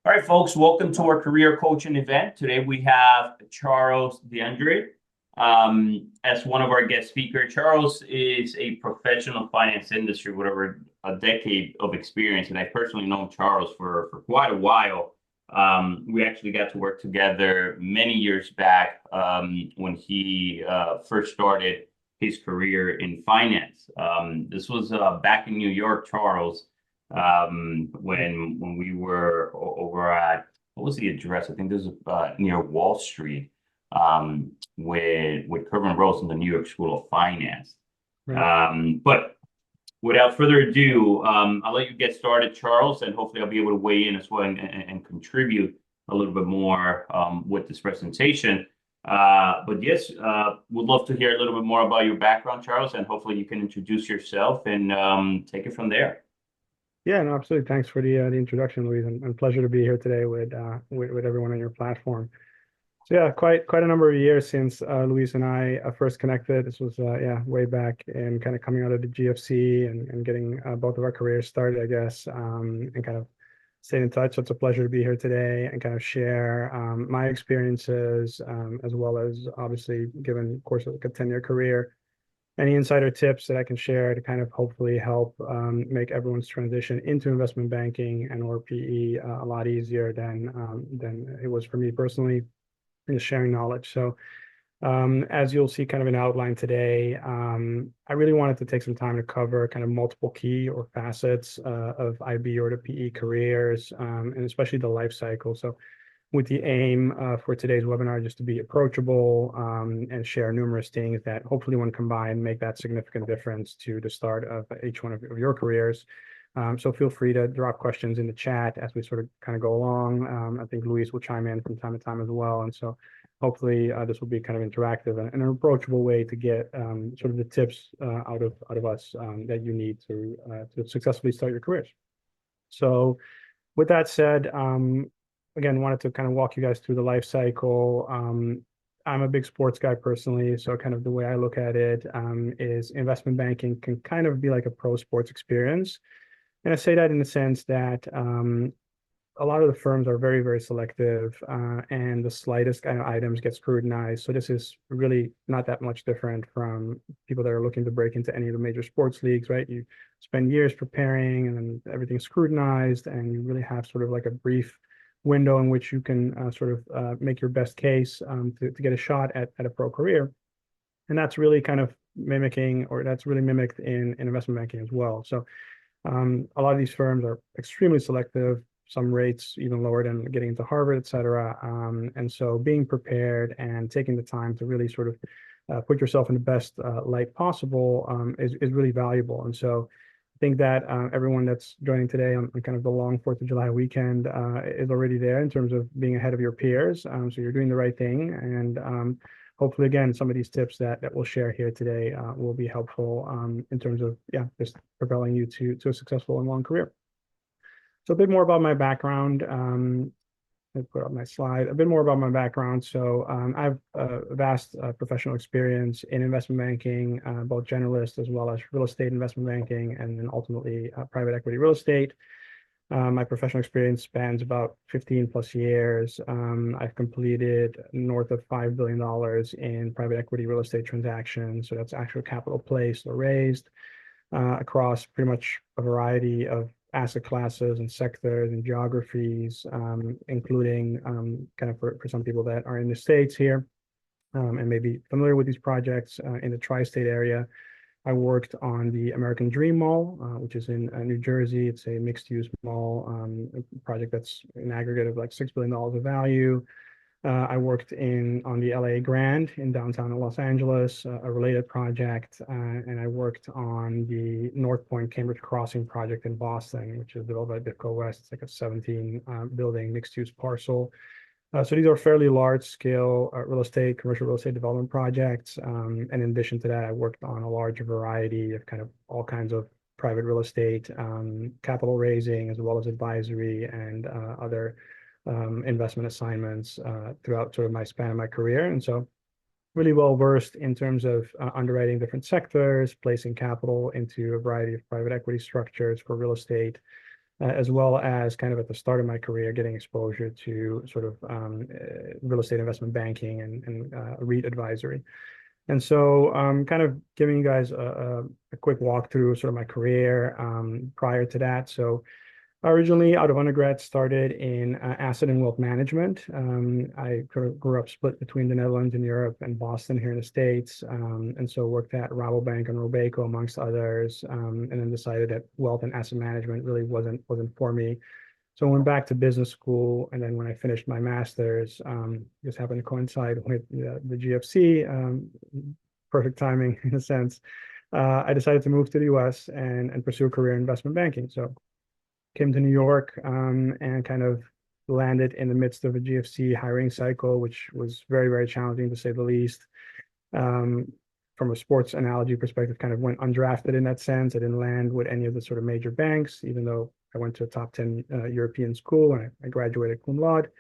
All right, folks, welcome to our career coaching event. Today we have Charles De Andrade as one of our guest speakers. Charles is a professional finance industry with over a decade of experience, and I personally known Charles for quite a while. We actually got to work together many years back when he first started his career in finance. This was back in New York, Charles, when we were over at, what was the address? I think this was near Wall Street, with Kervin Rose in the New York School of Finance. Right. But without further ado, I'll let you get started, Charles, and hopefully I'll be able to weigh in as well and contribute a little bit more with this presentation. But yes, would love to hear a little bit more about your background, Charles, and hopefully you can introduce yourself and take it from there. Yeah, no, absolutely. Thanks for the introduction, Luis, and pleasure to be here today with everyone on your platform. So yeah, quite a number of years since Luis and I first connected. This was way back and kind of coming out of the GFC and getting both of our careers started, I guess, and kind of staying in touch. So it's a pleasure to be here today and kind of share my experiences, as well as obviously given, of course, like a 10-year career, any insider tips that I can share to kind of hopefully help make everyone's transition into investment banking and or PE a lot easier than it was for me personally, and just sharing knowledge. So as you'll see kind of an outline today, I really wanted to take some time to cover kind of multiple key or facets of IB or the PE careers, and especially the life cycle. So with the aim for today's webinar just to be approachable and share numerous things that hopefully when combined make that significant difference to the start of each one of your careers. So feel free to drop questions in the chat as we sort of kind of go along. I think Luis will chime in from time to time as well. And so hopefully this will be kind of interactive and an approachable way to get sort of the tips out of us that you need to successfully start your careers. So with that said, again, wanted to kind of walk you guys through the life cycle. I'm a big sports guy personally, so kind of the way I look at it is investment banking can kind of be like a pro sports experience. And I say that in the sense that a lot of the firms are very, very selective, and the slightest kind of items get scrutinized. So this is really not that much different from people that are looking to break into any of the major sports leagues, right? You spend years preparing and then everything's scrutinized, and you really have sort of like a brief window in which you can sort of make your best case to get a shot at a pro career. And that's really kind of mimicking, or that's really mimicked in investment banking as well. So a lot of these firms are extremely selective, some rates even lower than getting into Harvard, et cetera. And so being prepared and taking the time to really sort of put yourself in the best light possible is really valuable. And so I think that everyone that's joining today on kind of the long 4th of July weekend is already there in terms of being ahead of your peers. So you're doing the right thing. And hopefully, again, some of these tips that we'll share here today will be helpful in terms of, just propelling you to a successful and long career. So a bit more about my background. Let me put up my slide. A bit more about my background. So I have a vast professional experience in investment banking, both generalist as well as real estate investment banking, and then ultimately private equity real estate. My professional experience spans about 15 plus years. I've completed north of $5 billion in private equity real estate transactions. So that's actual capital placed or raised across pretty much a variety of asset classes and sectors and geographies, including kind of for some people that are in the States here and maybe familiar with these projects in the tri-state area. I worked on the American Dream Mall, which is in New Jersey. It's a mixed-use mall project that's an aggregate of like $6 billion of value. I worked on the LA Grand in downtown Los Angeles, a related project, and I worked on the North Point Cambridge Crossing project in Boston, which is developed by BitGo West. It's like a 17-building mixed-use parcel. So these are fairly large-scale commercial real estate development projects. And in addition to that, I worked on a large variety of kind of all kinds of private real estate, capital raising, as well as advisory and other investment assignments throughout sort of my span of my career. And so really well versed in terms of underwriting different sectors, placing capital into a variety of private equity structures for real estate, as well as kind of at the start of my career, getting exposure to sort of real estate investment banking and REIT advisory. And so kind of giving you guys a quick walkthrough of sort of my career prior to that. So originally out of undergrad, started in asset and wealth management. I grew up split between the Netherlands and Europe and Boston here in the States. And so worked at Rabobank and Robeco amongst others, and then decided that wealth and asset management really wasn't for me. So I went back to business school, and then when I finished my master's, just happened to coincide with the GFC, perfect timing in a sense. I decided to move to the US and pursue a career in investment banking. So came to New York and kind of landed in the midst of a GFC hiring cycle, which was very, very challenging to say the least. From a sports analogy perspective, kind of went undrafted in that sense. I didn't land with any of the sort of major banks, even though I went to a top 10 European school and I graduated cum laude.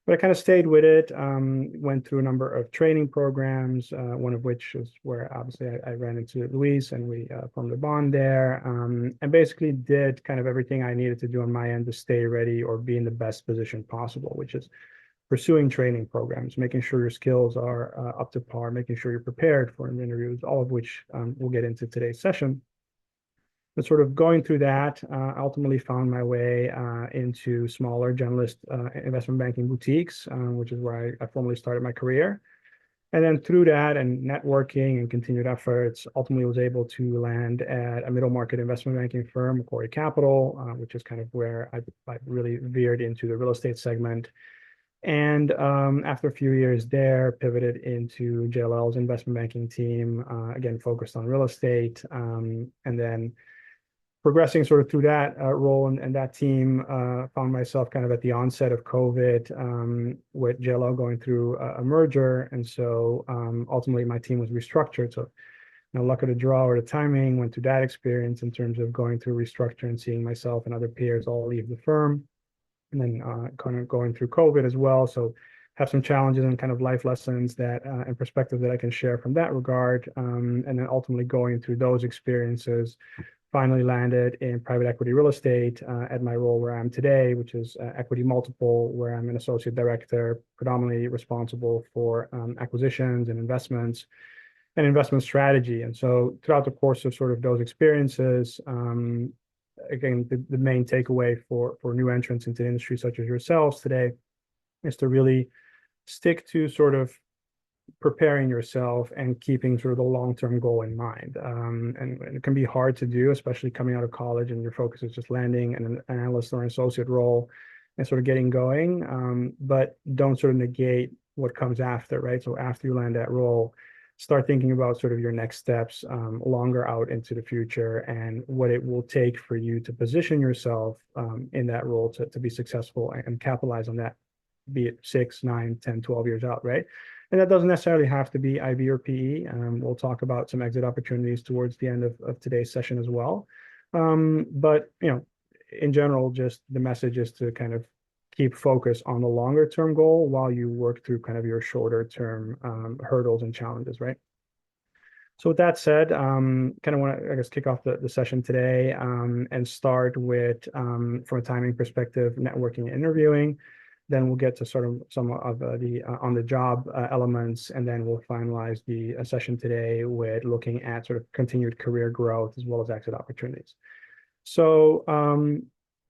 But I kind of stayed with it, went through a number of training programs, one of which is where obviously I ran into Luis and we formed a bond there, and basically did kind of everything I needed to do on my end to stay ready or be in the best position possible, which is pursuing training programs, making sure your skills are up to par, making sure you're prepared for interviews, all of which we'll get into today's session. But sort of going through that, ultimately found my way into smaller generalist investment banking boutiques, which is where I formally started my career. And then through that and networking and continued efforts, ultimately was able to land at a middle market investment banking firm, Macquarie Capital, which is kind of where I really veered into the real estate segment. And after a few years there, pivoted into JLL's investment banking team, again, focused on real estate, and then progressing sort of through that role and that team, found myself kind of at the onset of COVID, with JLL going through a merger. And so ultimately my team was restructured. So luck of the draw or the timing, went through that experience in terms of going through restructure and seeing myself and other peers all leave the firm. And then kind of going through COVID as well. So have some challenges and kind of life lessons that and perspective that I can share from that regard. And then ultimately going through those experiences, finally landed in private equity real estate at my role where I am today, which is equity multiple, where I'm an associate director, predominantly responsible for acquisitions and investments and investment strategy. And so throughout the course of sort of those experiences, again, the main takeaway for new entrants into the industry, such as yourselves today, is to really stick to sort of preparing yourself and keeping sort of the long-term goal in mind. And it can be hard to do, especially coming out of college and your focus is just landing an analyst or an associate role and sort of getting going. But don't sort of negate what comes after, right? So after you land that role, start thinking about sort of your next steps longer out into the future and what it will take for you to position yourself in that role to be successful and capitalize on that, be it 6, 9, 10, 12 years out, right? And that doesn't necessarily have to be IB or PE. We'll talk about some exit opportunities towards the end of today's session as well. But, in general, just the message is to kind of keep focus on the longer term goal while you work through kind of your shorter term hurdles and challenges, right? So with that said, kind of want to, I guess, kick off the session today and start with, from a timing perspective, networking and interviewing. Then we'll get to sort of some of the on-the-job elements, and then we'll finalize the session today with looking at sort of continued career growth as well as exit opportunities. So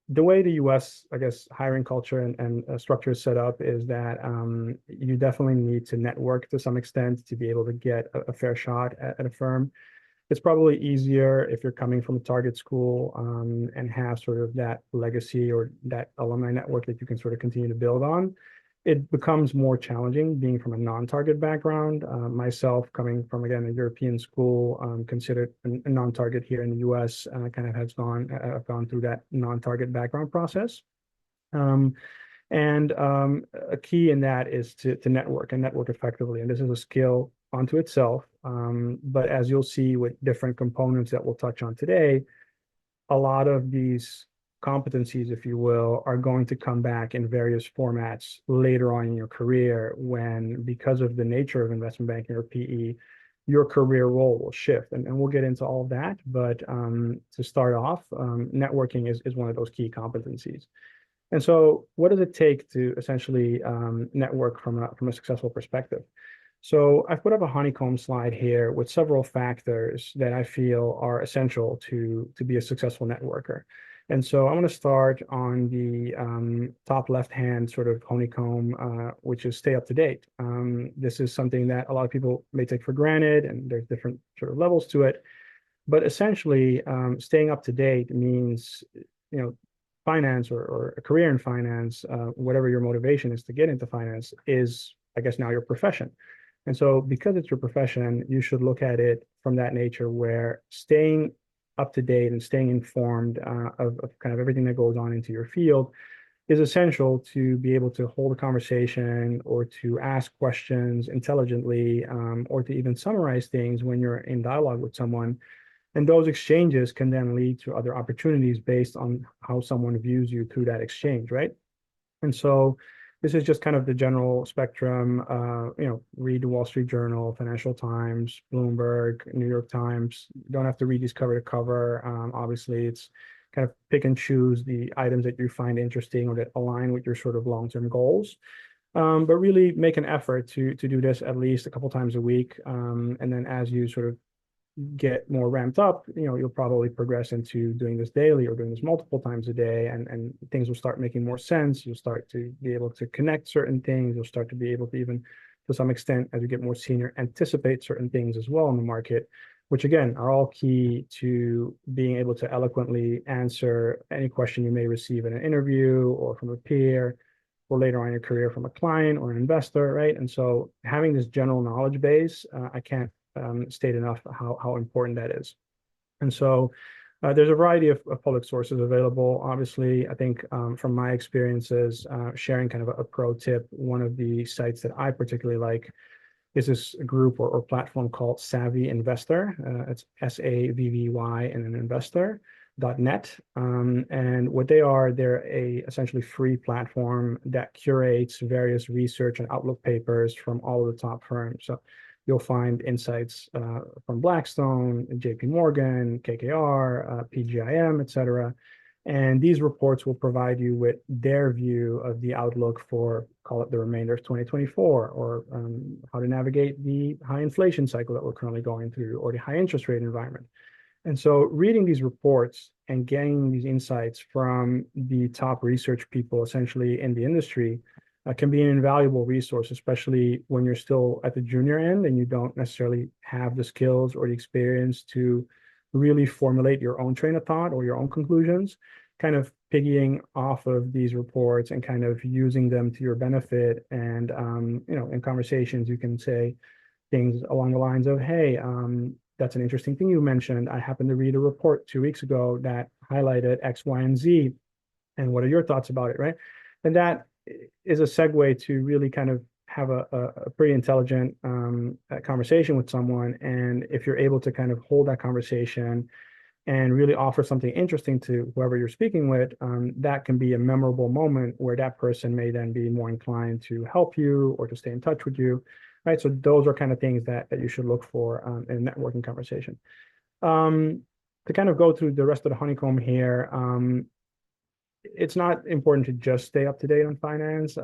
the way the US, I guess, hiring culture and structure is set up is that you definitely need to network to some extent to be able to get a fair shot at a firm. It's probably easier if you're coming from a target school and have sort of that legacy or that alumni network that you can sort of continue to build on. It becomes more challenging being from a non-target background. Myself, coming from, again, a European school, considered a non-target here in the US, kind of has gone through that non-target background process. And a key in that is to network and network effectively. And this is a skill onto itself. But as you'll see with different components that we'll touch on today, a lot of these competencies, if you will, are going to come back in various formats later on in your career when, because of the nature of investment banking or PE, your career role will shift. And we'll get into all of that. But to start off, networking is one of those key competencies. And so what does it take to essentially network from a successful perspective? So I've put up a honeycomb slide here with several factors that I feel are essential to be a successful networker. And so I'm going to start on the top left-hand sort of honeycomb, which is stay up to date. This is something that a lot of people may take for granted, and there's different sort of levels to it. But essentially, staying up to date means, finance or a career in finance, whatever your motivation is to get into finance, is, I guess, now your profession. And so because it's your profession, you should look at it from that nature, where staying up to date and staying informed of kind of everything that goes on into your field is essential to be able to hold a conversation or to ask questions intelligently, or to even summarize things when you're in dialogue with someone. And those exchanges can then lead to other opportunities based on how someone views you through that exchange, right? And so this is just kind of the general spectrum. Read the Wall Street Journal, Financial Times, Bloomberg, New York Times. You don't have to read these cover to cover. Obviously, it's kind of pick and choose the items that you find interesting or that align with your sort of long-term goals. But really make an effort to do this at least a couple times a week. And then as you sort of get more ramped up, you'll probably progress into doing this daily or doing this multiple times a day, and things will start making more sense. You'll start to be able to connect certain things. You'll start to be able to, even to some extent, as you get more senior, anticipate certain things as well in the market, which again are all key to being able to eloquently answer any question you may receive in an interview or from a peer, or later on in your career from a client or an investor, right? And so having this general knowledge base, I can't state enough how important that is. And so there's a variety of public sources available. Obviously, I think from my experiences, sharing kind of a pro tip, one of the sites that I particularly like is this group or platform called Savvy Investor. It's SAVVY and an investor.net. And what they are, they're a essentially free platform that curates various research and outlook papers from all of the top firms. So you'll find insights from Blackstone, JP Morgan, KKR, PGIM, et cetera. And these reports will provide you with their view of the outlook for, call it, the remainder of 2024, or how to navigate the high inflation cycle that we're currently going through, or the high interest rate environment. And so reading these reports and getting these insights from the top research people essentially in the industry can be an invaluable resource, especially when you're still at the junior end and you don't necessarily have the skills or the experience to really formulate your own train of thought or your own conclusions. Kind of piggying off of these reports and kind of using them to your benefit. And in conversations, you can say things along the lines of, hey, that's an interesting thing you mentioned. I happened to read a report 2 weeks ago that highlighted X, Y, and Z. And what are your thoughts about it, right? And that is a segue to really kind of have a pretty intelligent conversation with someone. And if you're able to kind of hold that conversation and really offer something interesting to whoever you're speaking with, that can be a memorable moment where that person may then be more inclined to help you or to stay in touch with you, right? So those are kind of things that you should look for in a networking conversation. To kind of go through the rest of the honeycomb here, it's not important to just stay up to date on finance.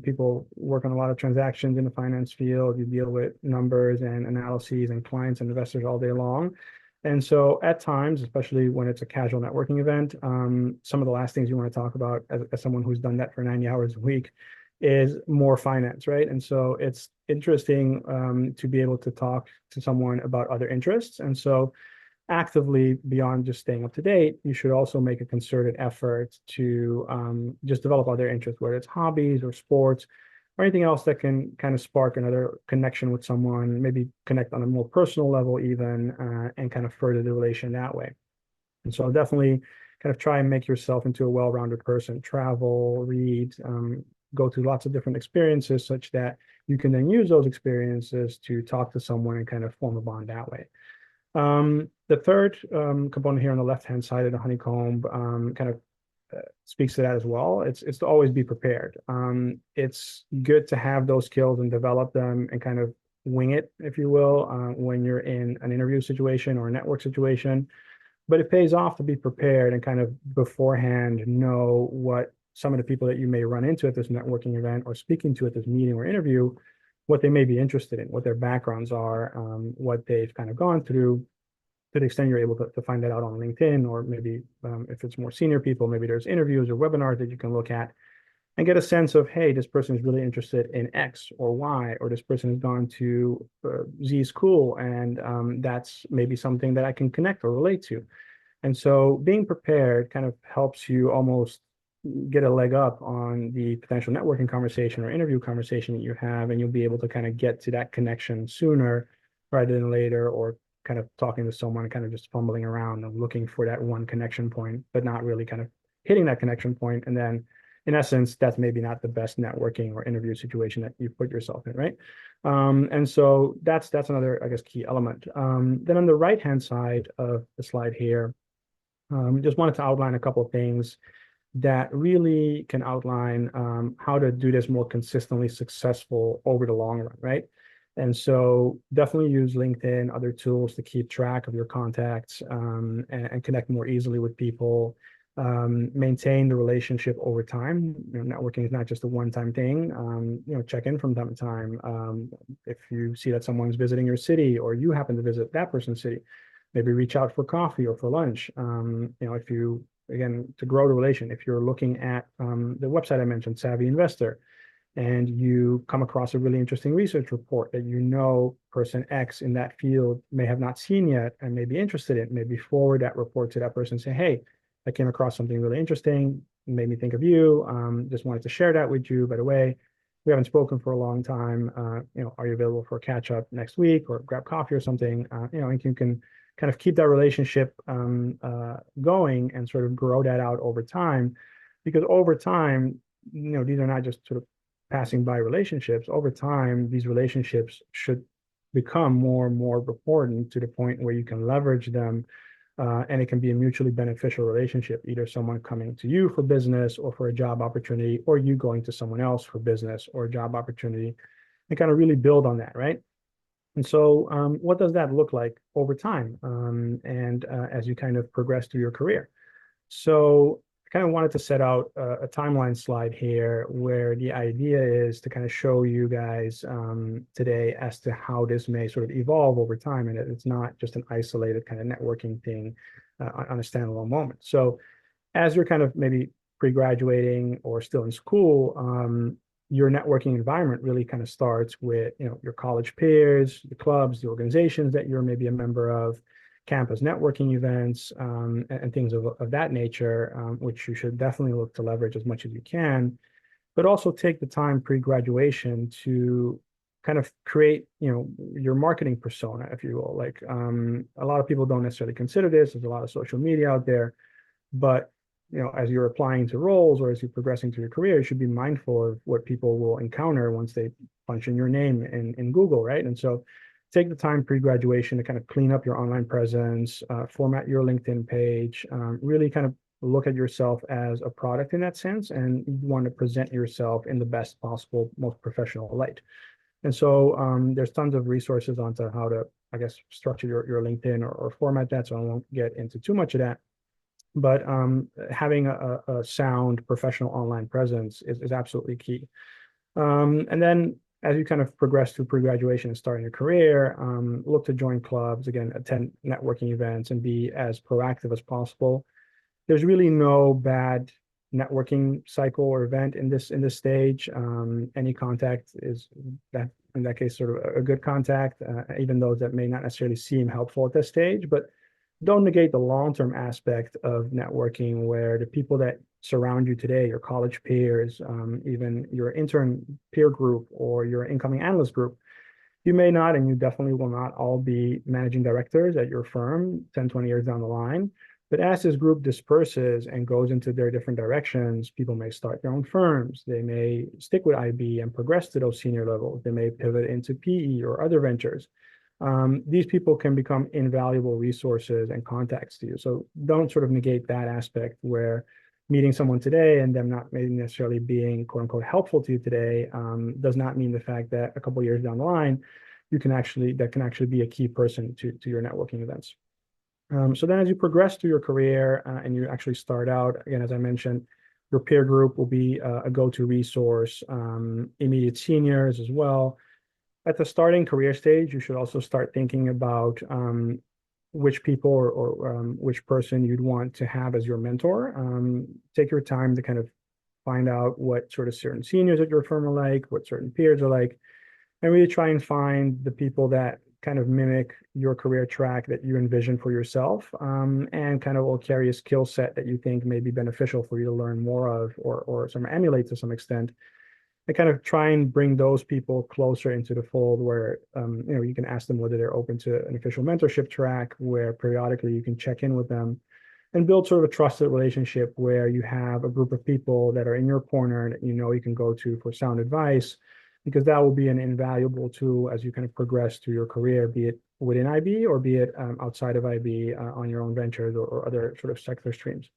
People work on a lot of transactions in the finance field. You deal with numbers and analyses and clients and investors all day long. And so at times, especially when it's a casual networking event, some of the last things you want to talk about as someone who's done that for 90 hours a week is more finance, right? And so it's interesting to be able to talk to someone about other interests. And so actively, beyond just staying up to date, you should also make a concerted effort to just develop other interests, whether it's hobbies or sports or anything else that can kind of spark another connection with someone, maybe connect on a more personal level even, and kind of further the relation that way. And so definitely kind of try and make yourself into a well-rounded person, travel, read, go through lots of different experiences such that you can then use those experiences to talk to someone and kind of form a bond that way. The third component here on the left-hand side of the honeycomb kind of speaks to that as well. It's to always be prepared. It's good to have those skills and develop them and kind of wing it, if you will, when you're in an interview situation or a network situation. But it pays off to be prepared and kind of beforehand know what some of the people that you may run into at this networking event or speaking to at this meeting or interview, what they may be interested in, what their backgrounds are, what they've kind of gone through, to the extent you're able to find that out on LinkedIn, or maybe if it's more senior people, maybe there's interviews or webinars that you can look at and get a sense of, hey, this person is really interested in X or Y, or this person has gone to Z school, and that's maybe something that I can connect or relate to. And so being prepared kind of helps you almost get a leg up on the potential networking conversation or interview conversation that you have, and you'll be able to kind of get to that connection sooner rather than later, or kind of talking to someone, kind of just fumbling around and looking for that one connection point, but not really kind of hitting that connection point. And then in essence, that's maybe not the best networking or interview situation that you put yourself in, right? And so that's another, I guess, key element. Then on the right-hand side of the slide here, just wanted to outline a couple of things that really can outline how to do this more consistently successful over the long run, right? And so definitely use LinkedIn, other tools to keep track of your contacts and connect more easily with people. Maintain the relationship over time. Networking is not just a one-time thing. Check in from time to time. If you see that someone's visiting your city or you happen to visit that person's city, maybe reach out for coffee or for lunch. If you, again, to grow the relation, if you're looking at the website I mentioned, Savvy Investor, and you come across a really interesting research report that person X in that field may have not seen yet and may be interested in, maybe forward that report to that person and say, hey, I came across something really interesting, made me think of you, just wanted to share that with you. By the way, we haven't spoken for a long time. Are you available for a catch up next week or grab coffee or something? And you can kind of keep that relationship going and sort of grow that out over time, because over time, these are not just sort of passing by relationships. Over time, these relationships should become more and more important to the point where you can leverage them, and it can be a mutually beneficial relationship, either someone coming to you for business or for a job opportunity, or you going to someone else for business or a job opportunity, and kind of really build on that, right? And so what does that look like over time, and as you kind of progress through your career? So I kind of wanted to set out a timeline slide here where the idea is to kind of show you guys today as to how this may sort of evolve over time, and it's not just an isolated kind of networking thing on a standalone moment. So as you're kind of maybe pre-graduating or still in school, your networking environment really kind of starts with your college peers, the clubs, the organizations that you're maybe a member of, campus networking events, and things of that nature, which you should definitely look to leverage as much as you can, but also take the time pre-graduation to kind of create your marketing persona, if you will. Like a lot of people don't necessarily consider this. There's a lot of social media out there, but as you're applying to roles or as you're progressing through your career, you should be mindful of what people will encounter once they punch in your name in Google, right? And so take the time pre-graduation to kind of clean up your online presence, format your LinkedIn page, really kind of look at yourself as a product in that sense, and you want to present yourself in the best possible, most professional light. And so there's tons of resources onto how to, I guess, structure your LinkedIn or format that, so I won't get into too much of that. But having a sound professional online presence is absolutely key. And then as you kind of progress through pre-graduation and starting your career, look to join clubs, again, attend networking events, and be as proactive as possible. There's really no bad networking cycle or event in this stage. Any contact is that, in that case, sort of a good contact, even those that may not necessarily seem helpful at this stage. But don't negate the long-term aspect of networking, where the people that surround you today, your college peers, even your intern peer group or your incoming analyst group, you may not, and you definitely will not all be managing directors at your firm 10, 20 years down the line. But as this group disperses and goes into their different directions, people may start their own firms. They may stick with IB and progress to those senior levels. They may pivot into PE or other ventures. These people can become invaluable resources and contacts to you. So don't sort of negate that aspect, where meeting someone today and them not maybe necessarily being quote unquote helpful to you today does not mean the fact that a couple of years down the line, that can actually be a key person to your networking events. So then as you progress through your career and you actually start out, again, as I mentioned, your peer group will be a go-to resource, immediate seniors as well. At the starting career stage, you should also start thinking about which people or which person you'd want to have as your mentor. Take your time to kind of find out what sort of certain seniors at your firm are like, what certain peers are like, and really try and find the people that kind of mimic your career track that you envision for yourself, and kind of will carry a skill set that you think may be beneficial for you to learn more of or some emulate to some extent, and kind of try and bring those people closer into the fold where you can ask them whether they're open to an official mentorship track where periodically you can check in with them and build sort of a trusted relationship where you have a group of people that are in your corner that you can go to for sound advice, because that will be an invaluable tool as you kind of progress through your career, be it within IB or be it outside of IB on your own ventures or other sort of sector streams.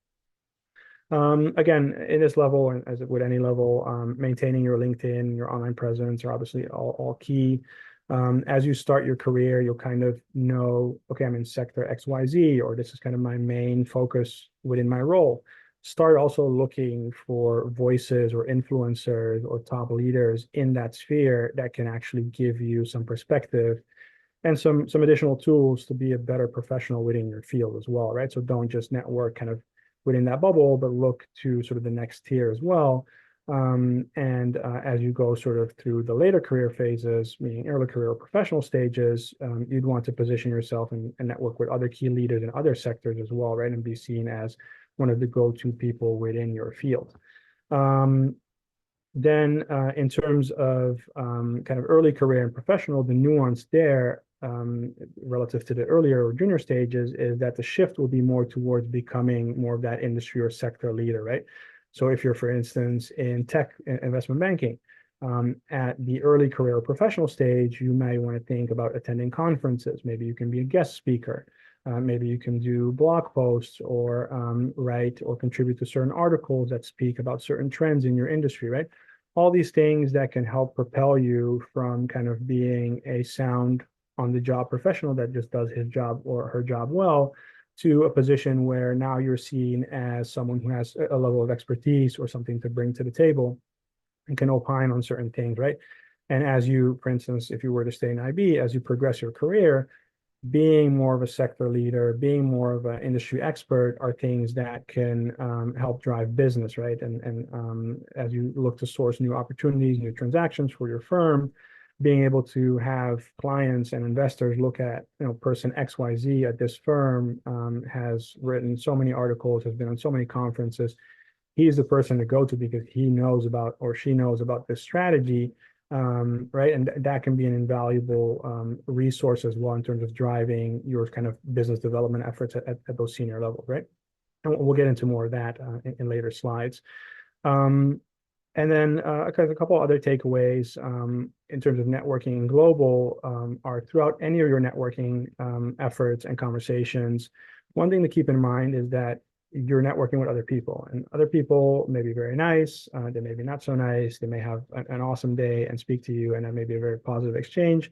Again, in this level, and as with any level, maintaining your LinkedIn, your online presence are obviously all key. As you start your career, you'll kind of know, okay, I'm in sector XYZ, or this is kind of my main focus within my role. Start also looking for voices or influencers or top leaders in that sphere that can actually give you some perspective and some additional tools to be a better professional within your field as well, right? So don't just network kind of within that bubble, but look to sort of the next tier as well. As you go sort of through the later career phases, meaning early career or professional stages, you'd want to position yourself and network with other key leaders in other sectors as well, right? And be seen as one of the go-to people within your field. Then in terms of kind of early career and professional, the nuance there relative to the earlier or junior stages is that the shift will be more towards becoming more of that industry or sector leader, right? So if you're, for instance, in tech investment banking, at the early career or professional stage, you may want to think about attending conferences. Maybe you can be a guest speaker. Maybe you can do blog posts or write or contribute to certain articles that speak about certain trends in your industry, right? All these things that can help propel you from kind of being a sound on-the-job professional that just does his job or her job well to a position where now you're seen as someone who has a level of expertise or something to bring to the table and can opine on certain things, right? And as you, for instance, if you were to stay in IB, as you progress your career, being more of a sector leader, being more of an industry expert are things that can help drive business, right? And as you look to source new opportunities, new transactions for your firm, being able to have clients and investors look at, person XYZ at this firm has written so many articles, has been on so many conferences. He's the person to go to because he knows about or she knows about this strategy. Right. And that can be an invaluable resource as well in terms of driving your kind of business development efforts at those senior levels, right? And we'll get into more of that in later slides. And then a couple other takeaways in terms of networking global are throughout any of your networking efforts and conversations. One thing to keep in mind is that you're networking with other people, and other people may be very nice. They may be not so nice. They may have an awesome day and speak to you, and that may be a very positive exchange.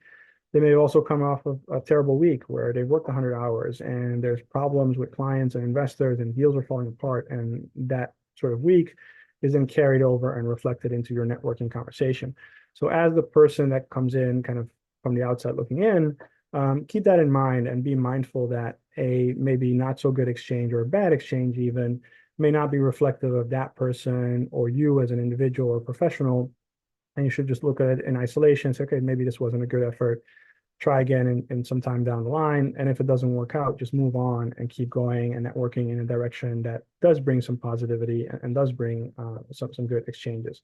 They may also come off of a terrible week where they've worked 100 hours and there's problems with clients and investors and deals are falling apart. And that sort of week is then carried over and reflected into your networking conversation. So as the person that comes in kind of from the outside looking in, keep that in mind and be mindful that a maybe not so good exchange or a bad exchange even may not be reflective of that person or you as an individual or professional. And you should just look at it in isolation and say, okay, maybe this wasn't a good effort. Try again in some time down the line. And if it doesn't work out, just move on and keep going and networking in a direction that does bring some positivity and does bring some good exchanges.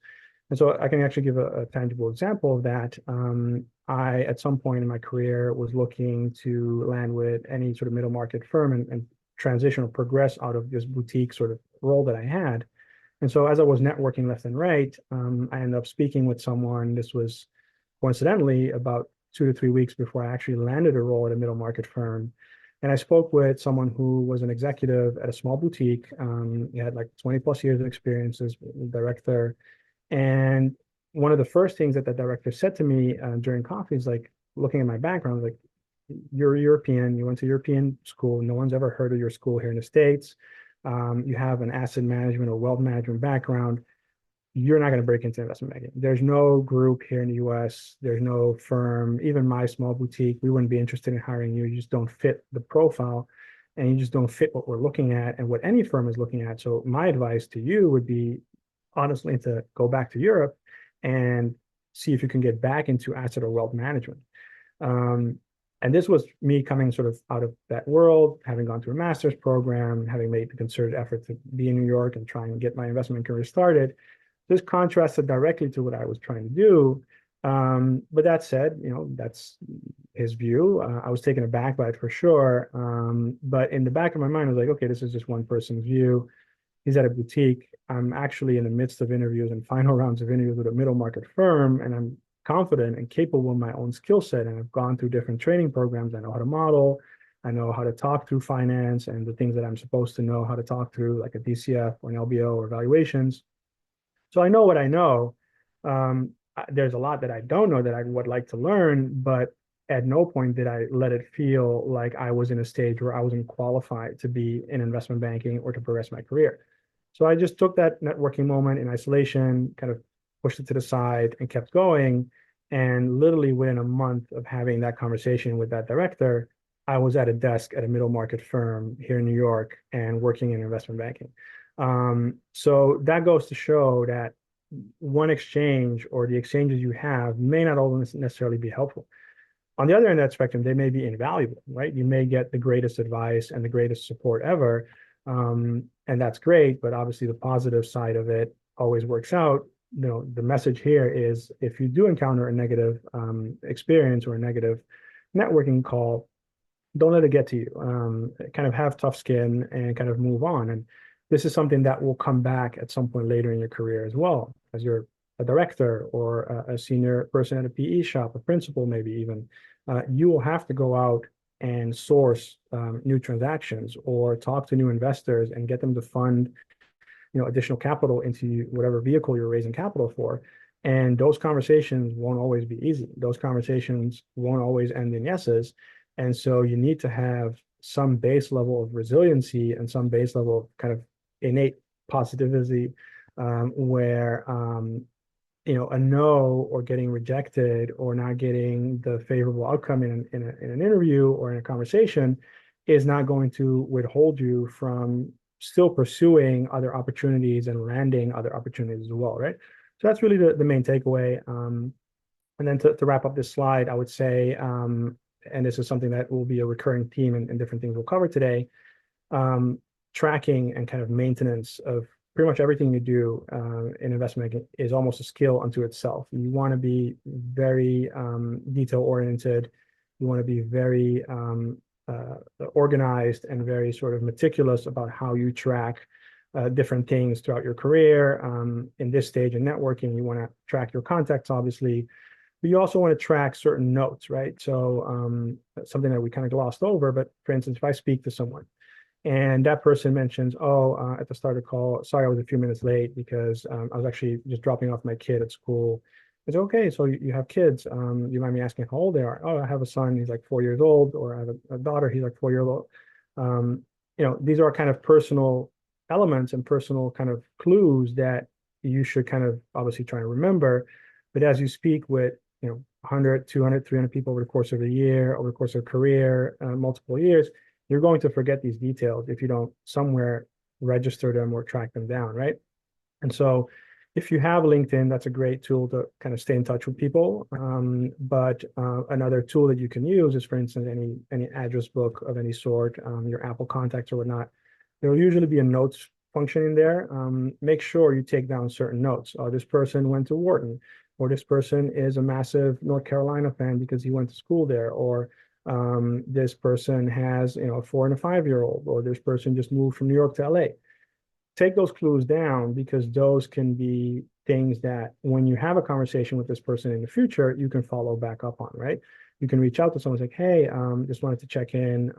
And so I can actually give a tangible example of that. I, at some point in my career, was looking to land with any sort of middle market firm and transition or progress out of this boutique sort of role that I had. And so as I was networking left and right, I ended up speaking with someone. This was coincidentally about 2 to 3 weeks before I actually landed a role at a middle market firm. And I spoke with someone who was an executive at a small boutique. He had like 20 plus years of experience as director. And one of the first things that the director said to me during coffee is like, looking at my background, like, you're European, you went to European school, no one's ever heard of your school here in the States. You have an asset management or wealth management background. You're not going to break into investment banking. There's no group here in the US, there's no firm, even my small boutique, we wouldn't be interested in hiring you. You just don't fit the profile, and you just don't fit what we're looking at and what any firm is looking at. So my advice to you would be, honestly, to go back to Europe and see if you can get back into asset or wealth management. Um, and this was me coming sort of out of that world, having gone through a master's program, having made the concerted effort to be in New York and try and get my investment career started. This contrasted directly to what I was trying to do. But that said, that's his view. I was taken aback by it for sure. But in the back of my mind, I was like, okay, this is just one person's view. He's at a boutique. I'm actually in the midst of interviews and final rounds of interviews with a middle market firm, and I'm confident and capable in my own skill set. And I've gone through different training programs. I know how to model. I know how to talk through finance and the things that I'm supposed to know how to talk through, like a DCF or an LBO or valuations. So I know what I know. There's a lot that I don't know that I would like to learn, but at no point did I let it feel like I was in a stage where I wasn't qualified to be in investment banking or to progress my career. So I just took that networking moment in isolation, kind of pushed it to the side and kept going. And literally within a month of having that conversation with that director, I was at a desk at a middle market firm here in New York and working in investment banking. So that goes to show that one exchange or the exchanges you have may not always necessarily be helpful. On the other end of that spectrum, they may be invaluable, right? You may get the greatest advice and the greatest support ever. And that's great, but obviously the positive side of it always works out. The message here is, if you do encounter a negative experience or a negative networking call, don't let it get to you. Kind of have tough skin and kind of move on. And this is something that will come back at some point later in your career as well, as you're a director or a senior person at a PE shop, a principal maybe even. You will have to go out and source new transactions or talk to new investors and get them to fund additional capital into whatever vehicle you're raising capital for. And those conversations won't always be easy. Those conversations won't always end in yeses. And so you need to have some base level of resiliency and some base level of kind of innate positivity, where a no or getting rejected or not getting the favorable outcome in an interview or in a conversation is not going to withhold you from still pursuing other opportunities and landing other opportunities as well, right? So that's really the main takeaway. And then to wrap up this slide, I would say, and this is something that will be a recurring theme in different things we'll cover today, tracking and kind of maintenance of pretty much everything you do in investment banking is almost a skill unto itself. You want to be very detail oriented. You want to be very organized and very sort of meticulous about how you track different things throughout your career. In this stage in networking, you want to track your contacts, obviously, but you also want to track certain notes, right? So something that we kind of glossed over, but for instance, if I speak to someone and that person mentions, at the start of the call, sorry, I was a few minutes late because I was actually just dropping off my kid at school. It's okay, so you have kids. You mind me asking how old they are? Oh, I have a son, he's like 4 years old, or I have a daughter, he's like 4 years old. These are kind of personal elements and personal kind of clues that you should kind of obviously try and remember. But as you speak with 100, 200, 300 people over the course of a year, over the course of a career, multiple years, you're going to forget these details if you don't somewhere register them or track them down, right? And so if you have LinkedIn, that's a great tool to kind of stay in touch with people. But another tool that you can use is, for instance, any address book of any sort, your Apple contacts or whatnot. There will usually be a notes function in there. Make sure you take down certain notes. This person went to Wharton, or this person is a massive North Carolina fan because he went to school there, or this person has a 4 and a 5-year-old, or this person just moved from New York to LA. Take those clues down, because those can be things that when you have a conversation with this person in the future, you can follow back up on, right? You can reach out to someone like, hey, just wanted to check in.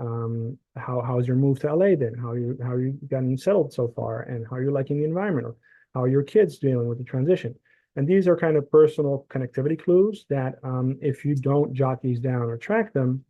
How's your move to LA then? How you gotten settled so far, and how are you liking the environment? Or how are your kids dealing with the transition? And these are kind of personal connectivity clues that if you don't jot these down or track them,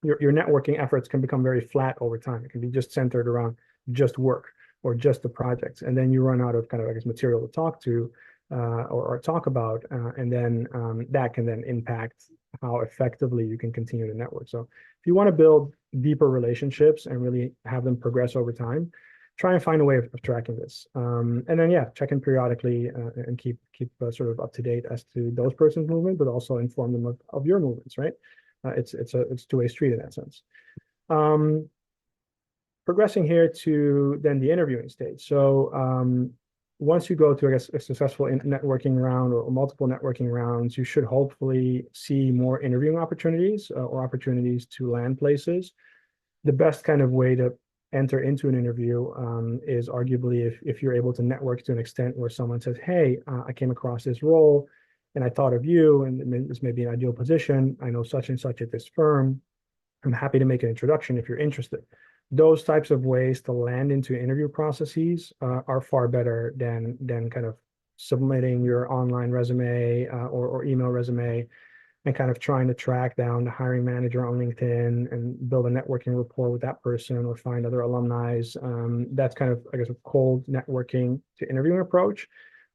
your networking efforts can become very flat over time. It can be just centered around just work or just the projects. And then you run out of kind of, I guess, material to talk to or talk about. And then that can then impact how effectively you can continue to network. So if you want to build deeper relationships and really have them progress over time, try and find a way of tracking this. And then, yeah, check in periodically and keep sort of up to date as to those person's movement, but also inform them of your movements, right? It's two-way street in that sense. Progressing here to then the interviewing stage. So once you go to, I guess, a successful networking round or multiple networking rounds, you should hopefully see more interviewing opportunities or opportunities to land places. The best kind of way to enter into an interview is arguably if you're able to network to an extent where someone says, hey, I came across this role and I thought of you, and this may be an ideal position. I know such and such at this firm. I'm happy to make an introduction if you're interested. Those types of ways to land into interview processes are far better than kind of submitting your online resume or email resume and kind of trying to track down the hiring manager on LinkedIn and build a networking rapport with that person or find other alumni. That's kind of, I guess, a cold networking to interviewing approach.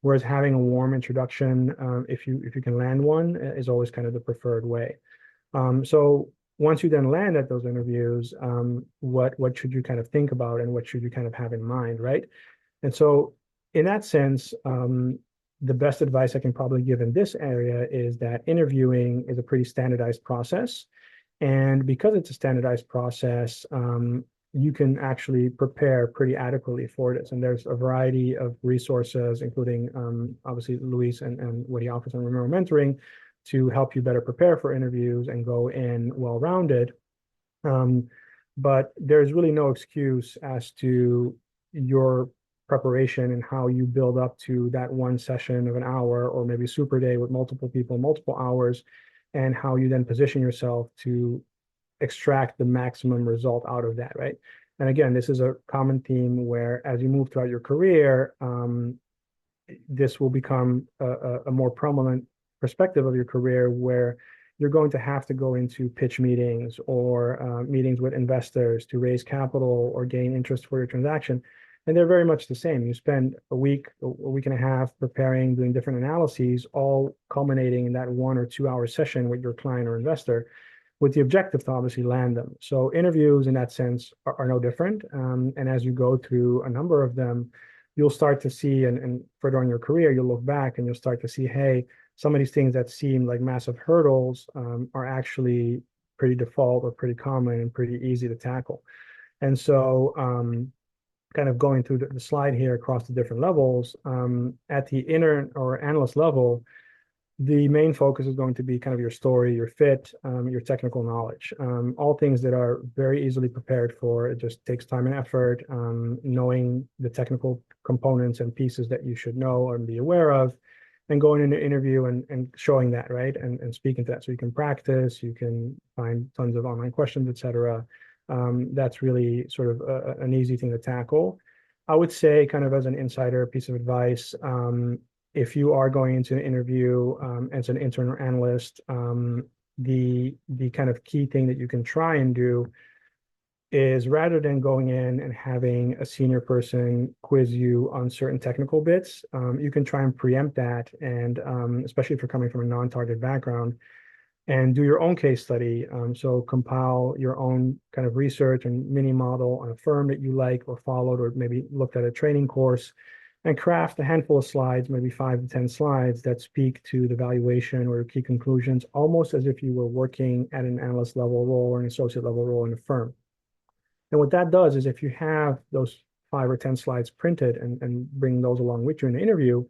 Whereas having a warm introduction, if you can land one, is always kind of the preferred way. So once you then land at those interviews, what should you kind of think about and what should you kind of have in mind, right? And so in that sense, the best advice I can probably give in this area is that interviewing is a pretty standardized process. And because it's a standardized process, you can actually prepare pretty adequately for this. And there's a variety of resources, including obviously Luis and what he offers on Romero Mentoring, to help you better prepare for interviews and go in well-rounded. But there's really no excuse as to your preparation and how you build up to that one session of an hour or maybe super day with multiple people, multiple hours, and how you then position yourself to extract the maximum result out of that, right? And again, this is a common theme where as you move throughout your career, this will become a more prominent perspective of your career where you're going to have to go into pitch meetings or meetings with investors to raise capital or gain interest for your transaction. And they're very much the same. You spend a week and a half preparing, doing different analyses, all culminating in that 1 or 2 hour session with your client or investor with the objective to obviously land them. So interviews in that sense are no different. And as you go through a number of them, you'll start to see, and further on your career, you'll look back and you'll start to see, hey, some of these things that seem like massive hurdles are actually pretty default or pretty common and pretty easy to tackle. And so kind of going through the slide here across the different levels, at the intern or analyst level, the main focus is going to be kind of your story, your fit, your technical knowledge, all things that are very easily prepared for. It just takes time and effort, knowing the technical components and pieces that you should know and be aware of, and going into interview and showing that, right? And speaking to that. So you can practice, you can find tons of online questions, et cetera. That's really sort of an easy thing to tackle. I would say, kind of as an insider piece of advice, if you are going into an interview as an intern or analyst, the kind of key thing that you can try and do is, rather than going in and having a senior person quiz you on certain technical bits, you can try and preempt that, and especially if you're coming from a non-target background, and do your own case study. So compile your own kind of research and mini model on a firm that you like or followed, or maybe looked at a training course, and craft a handful of slides, maybe 5 to 10 slides that speak to the valuation or key conclusions, almost as if you were working at an analyst level role or an associate level role in a firm. And what that does is, if you have those 5 or 10 slides printed and bring those along with you in the interview,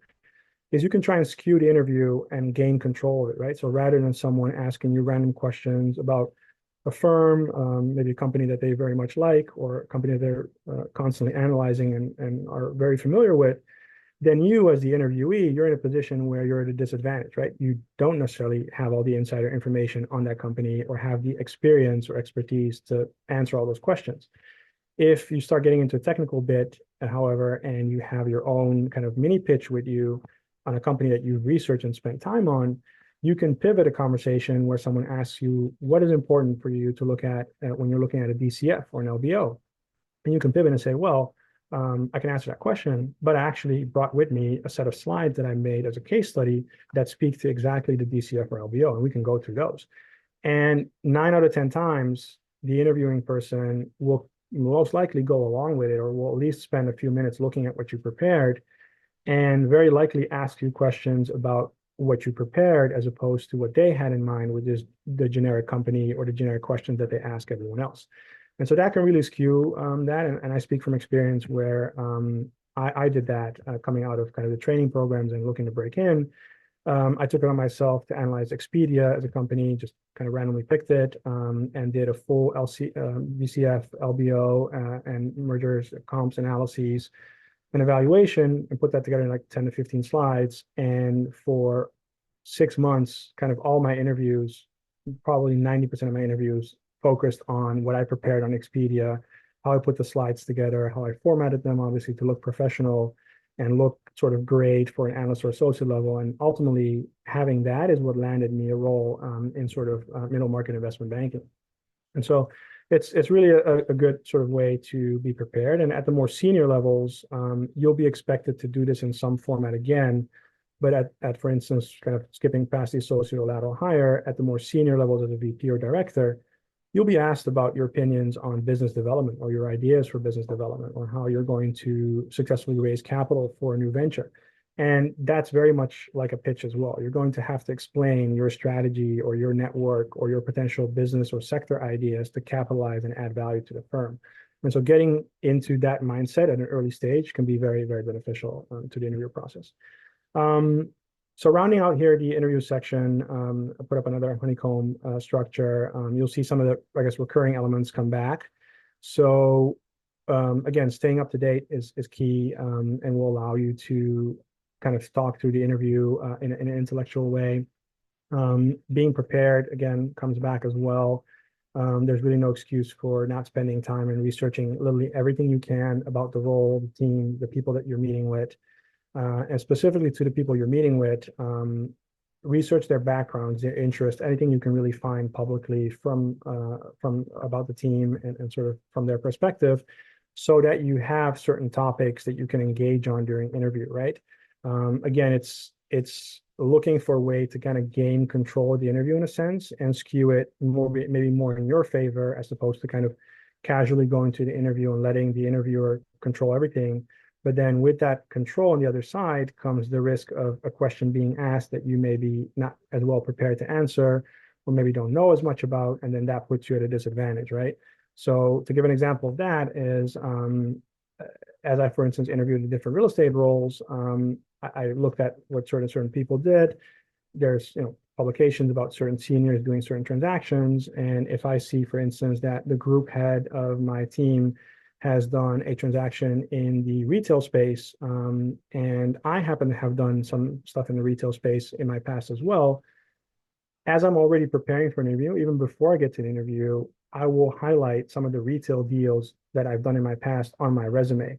is you can try and skew the interview and gain control of it, right? So rather than someone asking you random questions about a firm, maybe a company that they very much like, or a company that they're constantly analyzing and are very familiar with, then you, as the interviewee, you're in a position where you're at a disadvantage, right? You don't necessarily have all the insider information on that company or have the experience or expertise to answer all those questions. If you start getting into a technical bit, however, and you have your own kind of mini pitch with you, on a company that you've researched and spent time on, you can pivot a conversation where someone asks you, what is important for you to look at when you're looking at a DCF or an LBO? And you can pivot and say, well, I can answer that question, but I actually brought with me a set of slides that I made as a case study that speak to exactly the DCF or LBO, and we can go through those. And 9 out of 10 times, the interviewing person will most likely go along with it, or will at least spend a few minutes looking at what you prepared, and very likely ask you questions about what you prepared as opposed to what they had in mind, which is the generic company or the generic questions that they ask everyone else. And so that can really skew that. And I speak from experience where I did that coming out of kind of the training programs and looking to break in. I took it on myself to analyze Expedia as a company, just kind of randomly picked it and did a full DCF, LBO, and mergers, comps analyses and evaluation, and put that together in like 10 to 15 slides. And for 6 months, kind of all my interviews, probably 90% of my interviews, focused on what I prepared on Expedia, how I put the slides together, how I formatted them, obviously, to look professional and look sort of great for an analyst or associate level. And ultimately, having that is what landed me a role in sort of middle market investment banking. And so it's really a good sort of way to be prepared. And at the more senior levels, you'll be expected to do this in some format again. But at for instance, kind of skipping past the associate or lateral hire, at the more senior levels of the VP or director, you'll be asked about your opinions on business development or your ideas for business development or how you're going to successfully raise capital for a new venture. And that's very much like a pitch as well. You're going to have to explain your strategy or your network or your potential business or sector ideas to capitalize and add value to the firm. And so getting into that mindset at an early stage can be very, very beneficial to the interview process. So rounding out here the interview section, I put up another honeycomb structure. You'll see some of the, I guess, recurring elements come back. So again, staying up to date is key and will allow you to kind of talk through the interview in an intellectual way. Being prepared, again, comes back as well. There's really no excuse for not spending time and researching literally everything you can about the role, the team, the people that you're meeting with. And specifically to the people you're meeting with, research their backgrounds, their interests, anything you can really find publicly from about the team and sort of from their perspective, so that you have certain topics that you can engage on during interview, right? Again, it's looking for a way to kind of gain control of the interview in a sense and skew it more, maybe more in your favor, as opposed to kind of casually going to the interview and letting the interviewer control everything. But then with that control on the other side comes the risk of a question being asked that you may be not as well prepared to answer, or maybe don't know as much about, and then that puts you at a disadvantage, right? So to give an example of that is, as I, for instance, interviewed the different real estate roles, I looked at what certain people did. There's, publications about certain seniors doing certain transactions. And if I see, for instance, that the group head of my team has done a transaction in the retail space, and I happen to have done some stuff in the retail space in my past as well, as I'm already preparing for an interview, even before I get to the interview, I will highlight some of the retail deals that I've done in my past on my resume,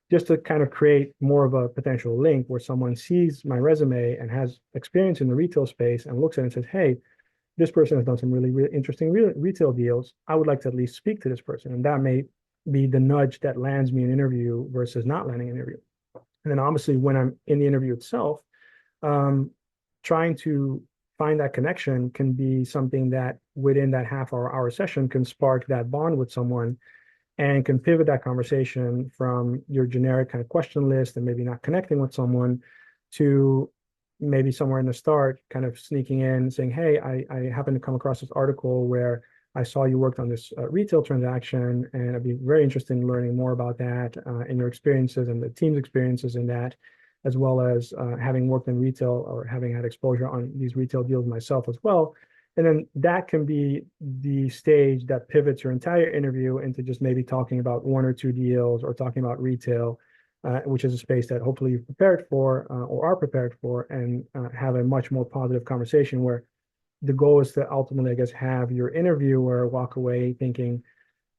just to kind of create more of a potential link where someone sees my resume and has experience in the retail space and looks at it and says, hey, this person has done some really, really interesting retail deals. I would like to at least speak to this person. And that may be the nudge that lands me an interview versus not landing an interview. And then obviously when I'm in the interview itself, trying to find that connection can be something that within that hour session can spark that bond with someone and can pivot that conversation from your generic kind of question list and maybe not connecting with someone to maybe somewhere in the start kind of sneaking in saying, hey, I happen to come across this article where I saw you worked on this retail transaction, and I'd be very interested in learning more about that and your experiences and the team's experiences in that, as well as having worked in retail or having had exposure on these retail deals myself as well. And then that can be the stage that pivots your entire interview into just maybe talking about 1 or 2 deals or talking about retail, which is a space that hopefully you've prepared for or are prepared for, and have a much more positive conversation where the goal is to ultimately, I guess, have your interviewer walk away thinking,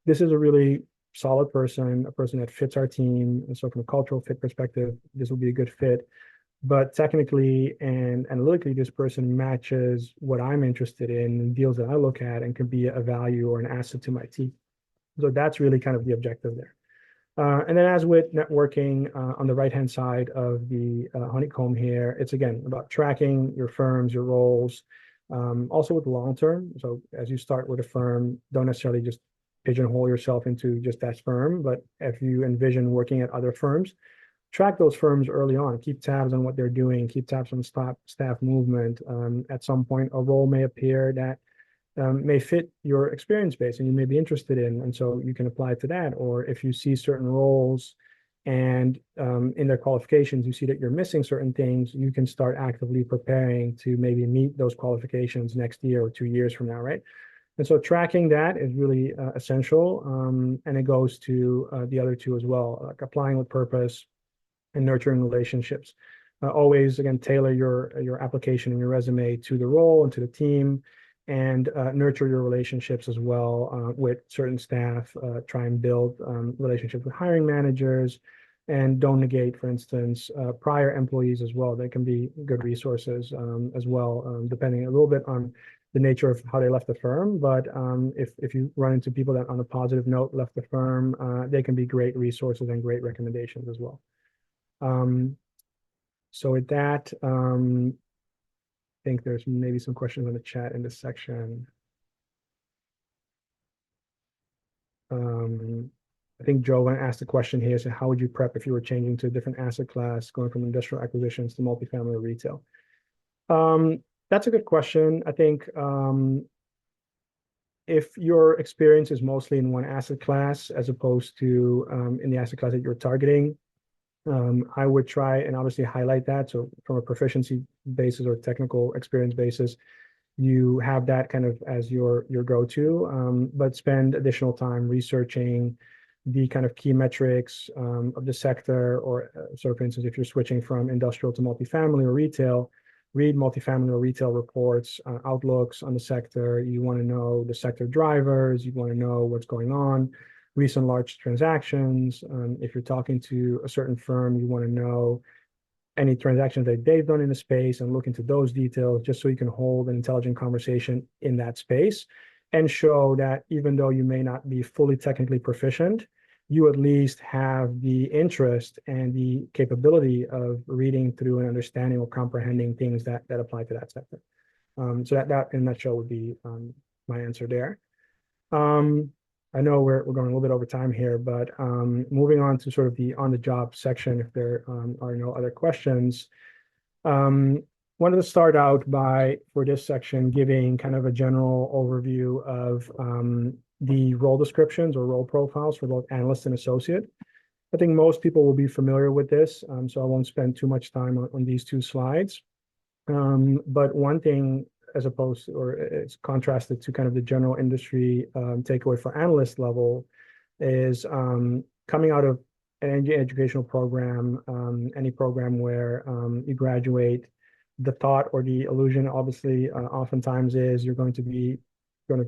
this is a really solid person, a person that fits our team. And so from a cultural fit perspective, this will be a good fit. but technically and analytically, this person matches what I'm interested in and deals that I look at and can be a value or an asset to my team. So that's really kind of the objective there. And then as with networking, on the right-hand side of the honeycomb here, it's again about tracking your firms, your roles, also with the long term. So as you start with a firm, don't necessarily just pigeonhole yourself into just that firm, but if you envision working at other firms, track those firms early on, keep tabs on what they're doing, keep tabs on staff movement. At some point, a role may appear that may fit your experience base and you may be interested in, and so you can apply to that. Or if you see certain roles and in their qualifications, you see that you're missing certain things, you can start actively preparing to maybe meet those qualifications next year or 2 years from now, right? And so tracking that is really essential, and it goes to the other two as well, like applying with purpose and nurturing relationships. Always, again, tailor your application and your resume to the role and to the team, and nurture your relationships as well with certain staff. Try and build relationships with hiring managers, and don't negate, for instance, prior employees as well. They can be good resources as well, depending a little bit on the nature of how they left the firm. But if you run into people that on a positive note left the firm, they can be great resources and great recommendations as well. So with that, I think there's maybe some questions in the chat in this section. I think Joe asked a question here. So how would you prep if you were changing to a different asset class, going from industrial acquisitions to multifamily or retail? That's a good question. I think if your experience is mostly in one asset class as opposed to in the asset class that you're targeting, I would try and obviously highlight that. So from a proficiency basis or technical experience basis, you have that kind of as your go-to, but spend additional time researching the kind of key metrics of the sector, or so for instance, if you're switching from industrial to multifamily or retail, read multifamily or retail reports, outlooks on the sector. You want to know the sector drivers, you want to know what's going on, recent large transactions. If you're talking to a certain firm, you want to know any transactions that they've done in the space and look into those details, just so you can hold an intelligent conversation in that space and show that even though you may not be fully technically proficient, you at least have the interest and the capability of reading through and understanding or comprehending things that apply to that sector. So that in a nutshell would be my answer there. I know we're going a little bit over time here, but moving on to sort of the on-the-job section, if there are no other questions. Wanted to start out by, for this section, giving kind of a general overview of the role descriptions or role profiles for both analyst and associate. I think most people will be familiar with this, so I won't spend too much time on these two slides. But one thing, as opposed to, or it's contrasted to kind of the general industry takeaway for analyst level, is coming out of an educational program, any program where you graduate, the thought or the illusion obviously oftentimes is you're going to be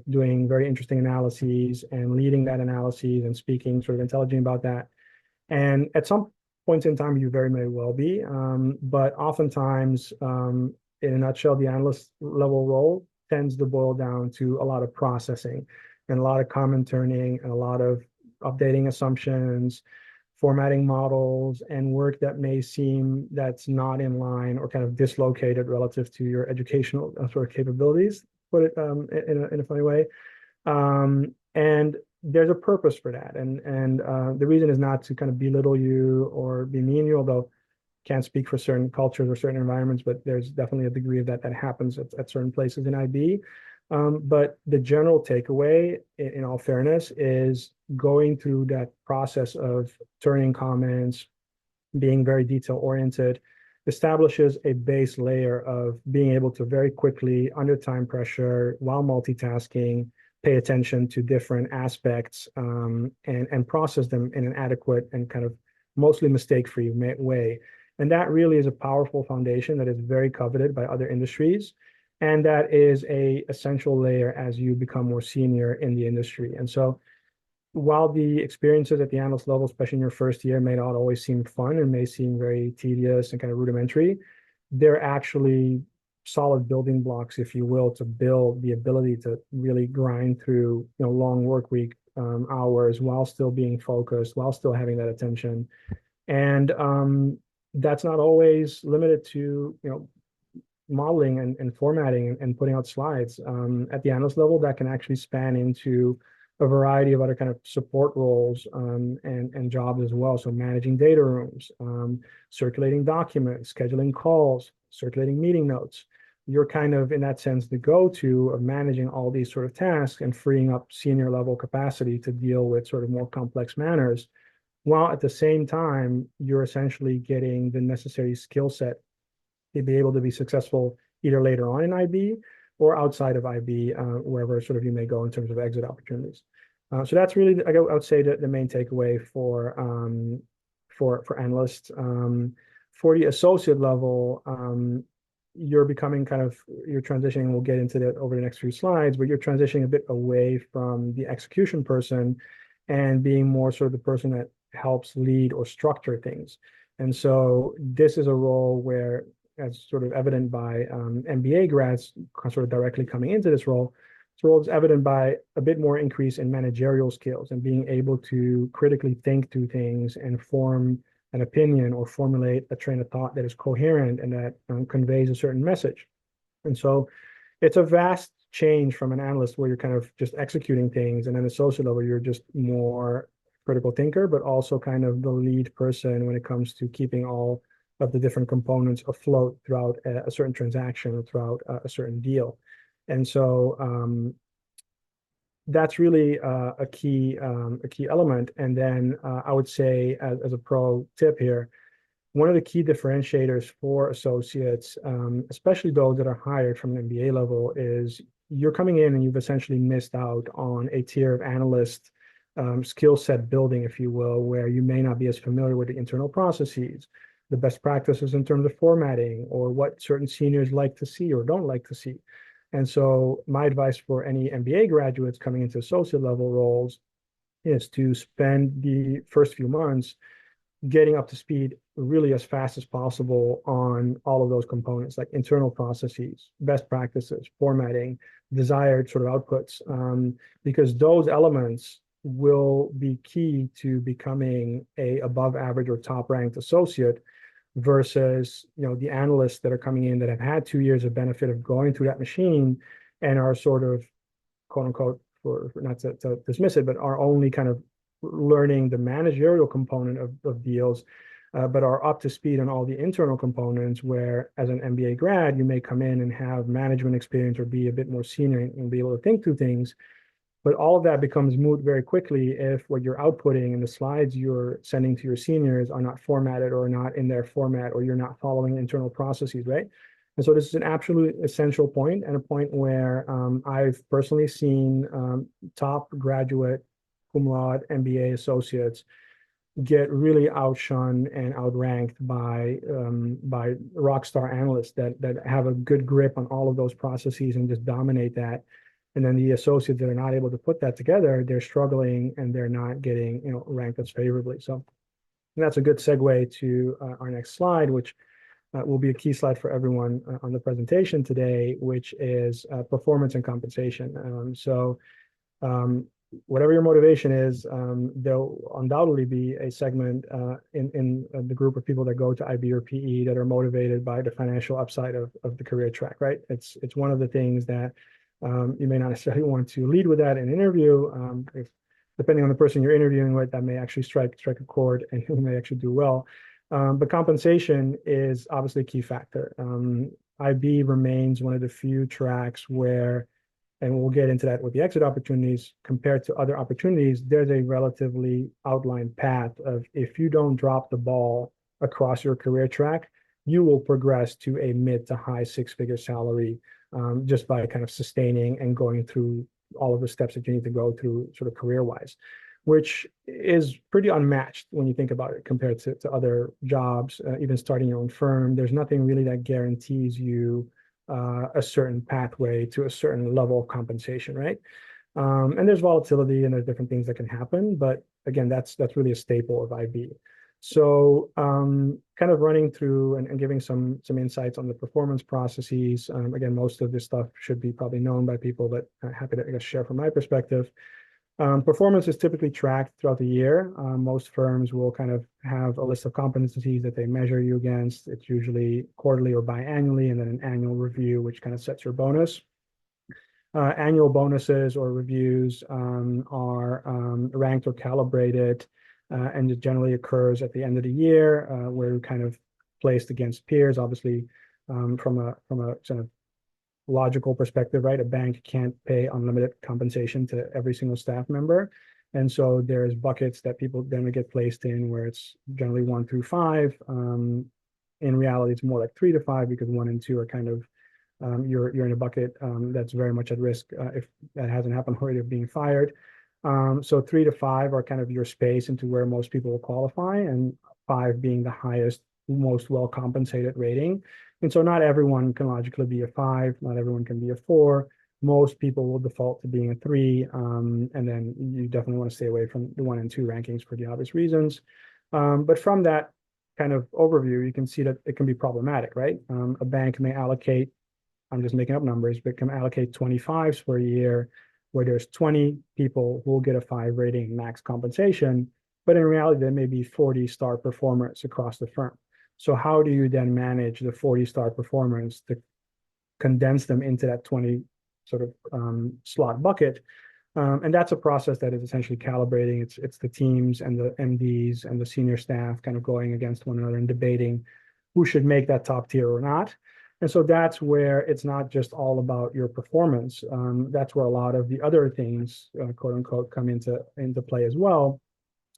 doing very interesting analyses and leading that analyses and speaking sort of intelligently about that. And at some points in time, you very may well be, but oftentimes, in a nutshell, the analyst level role tends to boil down to a lot of processing and a lot of comment turning and a lot of updating assumptions, formatting models, and work that may seem that's not in line or kind of dislocated relative to your educational sort of capabilities, put it in a funny way. And there's a purpose for that. And the reason is not to kind of belittle you or be mean to you, although can't speak for certain cultures or certain environments, but there's definitely a degree of that happens at certain places in IB. But the general takeaway, in all fairness, is going through that process of turning comments, being very detail oriented, establishes a base layer of being able to very quickly, under time pressure, while multitasking, pay attention to different aspects and process them in an adequate and kind of mostly mistake-free way. And that really is a powerful foundation that is very coveted by other industries. And that is a essential layer as you become more senior in the industry. And so while the experiences at the analyst level, especially in your first year, may not always seem fun and may seem very tedious and kind of rudimentary, they're actually solid building blocks, if you will, to build the ability to really grind through, long work week hours while still being focused, while still having that attention. And that's not always limited to, modeling and formatting and putting out slides. At the analyst level, that can actually span into a variety of other kind of support roles and jobs as well. So managing data rooms, circulating documents, scheduling calls, circulating meeting notes. You're kind of, in that sense, the go-to of managing all these sort of tasks and freeing up senior level capacity to deal with sort of more complex matters, while at the same time, you're essentially getting the necessary skill set to be able to be successful either later on in IB or outside of IB, wherever sort of you may go in terms of exit opportunities. So that's really, I would say, the main takeaway for analysts. For the associate level, you're becoming you're transitioning. We'll get into that over the next few slides, but you're transitioning a bit away from the execution person and being more sort of the person that helps lead or structure things. And so this is a role where, as sort of evident by MBA grads sort of directly coming into this role is evident by a bit more increase in managerial skills and being able to critically think through things and form an opinion or formulate a train of thought that is coherent and that conveys a certain message. And so it's a vast change from an analyst where you're kind of just executing things, and then associate level, you're just more critical thinker, but also kind of the lead person when it comes to keeping all of the different components afloat throughout a certain transaction or throughout a certain deal. And so that's really a key element. And then I would say, as a pro tip here, one of the key differentiators for associates, especially those that are hired from an MBA level, is you're coming in and you've essentially missed out on a tier of analyst skill set building, if you will, where you may not be as familiar with the internal processes, the best practices in terms of formatting, or what certain seniors like to see or don't like to see. And so my advice for any MBA graduates coming into associate level roles is to spend the first few months getting up to speed really as fast as possible on all of those components, like internal processes, best practices, formatting, desired sort of outputs, because those elements will be key to becoming a above average or top ranked associate versus the analysts that are coming in that have had 2 years of benefit of going through that machine and are sort of, quote unquote, for not to dismiss it, but are only kind of learning the managerial component of deals, but are up to speed on all the internal components, where as an MBA grad, you may come in and have management experience or be a bit more senior and be able to think through things. But all of that becomes moot very quickly if what you're outputting and the slides you're sending to your seniors are not formatted or not in their format, or you're not following internal processes, right? And so this is an absolute essential point, and a point where I've personally seen top graduate cum laude MBA associates get really outshone and outranked by rock star analysts that have a good grip on all of those processes and just dominate that. And then the associates that are not able to put that together, they're struggling and they're not getting ranked as favorably. So that's a good segue to our next slide, which will be a key slide for everyone on the presentation today, which is performance and compensation. So whatever your motivation is, there'll undoubtedly be a segment in the group of people that go to IB or PE that are motivated by the financial upside of the career track, right? It's one of the things that you may not necessarily want to lead with that in an interview. Depending on the person you're interviewing with, that may actually strike a chord and you may actually do well. But compensation is obviously a key factor. IB remains one of the few tracks where, and we'll get into that with the exit opportunities, compared to other opportunities, there's a relatively outlined path of, if you don't drop the ball across your career track, you will progress to a mid to high six-figure salary just by kind of sustaining and going through all of the steps that you need to go through sort of career-wise, which is pretty unmatched when you think about it compared to other jobs, even starting your own firm. There's nothing really that guarantees you a certain pathway to a certain level of compensation, right? And there's volatility and there's different things that can happen, but again, that's really a staple of IB. So kind of running through and giving some insights on the performance processes. Again, most of this stuff should be probably known by people, but I'm happy to, I guess, share from my perspective. Performance is typically tracked throughout the year. Most firms will kind of have a list of competencies that they measure you against. It's usually quarterly or biannually, and then an annual review, which kind of sets your bonus. Annual bonuses or reviews are ranked or calibrated, and it generally occurs at the end of the year, where you're kind of placed against peers. Obviously, from a sort of logical perspective, right? A bank can't pay unlimited compensation to every single staff member. And so there's buckets that people then get placed in where it's generally 1 through 5. In reality, it's more like 3 to 5 because 1 and 2 are kind of you're in a bucket that's very much at risk if that hasn't happened already of being fired. So 3 to 5 are kind of your space into where most people will qualify, and 5 being the highest, most well compensated rating. And so not everyone can logically be a 5, not everyone can be a 4. Most people will default to being a 3, and then you definitely want to stay away from the 1 and 2 rankings for the obvious reasons. But from that kind of overview, you can see that it can be problematic, right? A bank may allocate, I'm just making up numbers, but can allocate 25s for a year where there's 20 people who will get a 5 rating max compensation, but in reality, there may be 40 star performers across the firm. So how do you then manage the 40 star performers to condense them into that 20 sort of slot bucket? And that's a process that is essentially calibrating. It's the teams and the MDs and the senior staff kind of going against one another and debating who should make that top tier or not. And so that's where it's not just all about your performance. That's where a lot of the other things, quote unquote, come into play as well,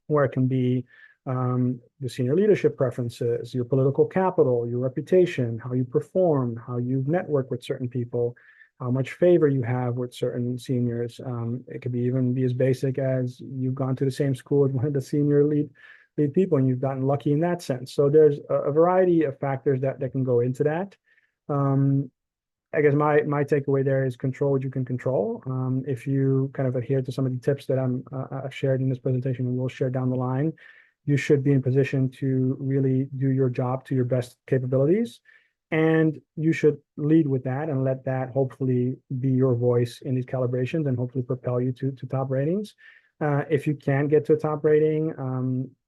where it can be the senior leadership preferences, your political capital, your reputation, how you perform, how you network with certain people, how much favor you have with certain seniors. It could even be as basic as you've gone to the same school as one of the senior lead people and you've gotten lucky in that sense. So there's a variety of factors that can go into that. I guess my takeaway there is control what you can control. If you kind of adhere to some of the tips that I've shared in this presentation and we'll share down the line, you should be in position to really do your job to your best capabilities. And you should lead with that and let that hopefully be your voice in these calibrations and hopefully propel you to top ratings. If you can get to a top rating,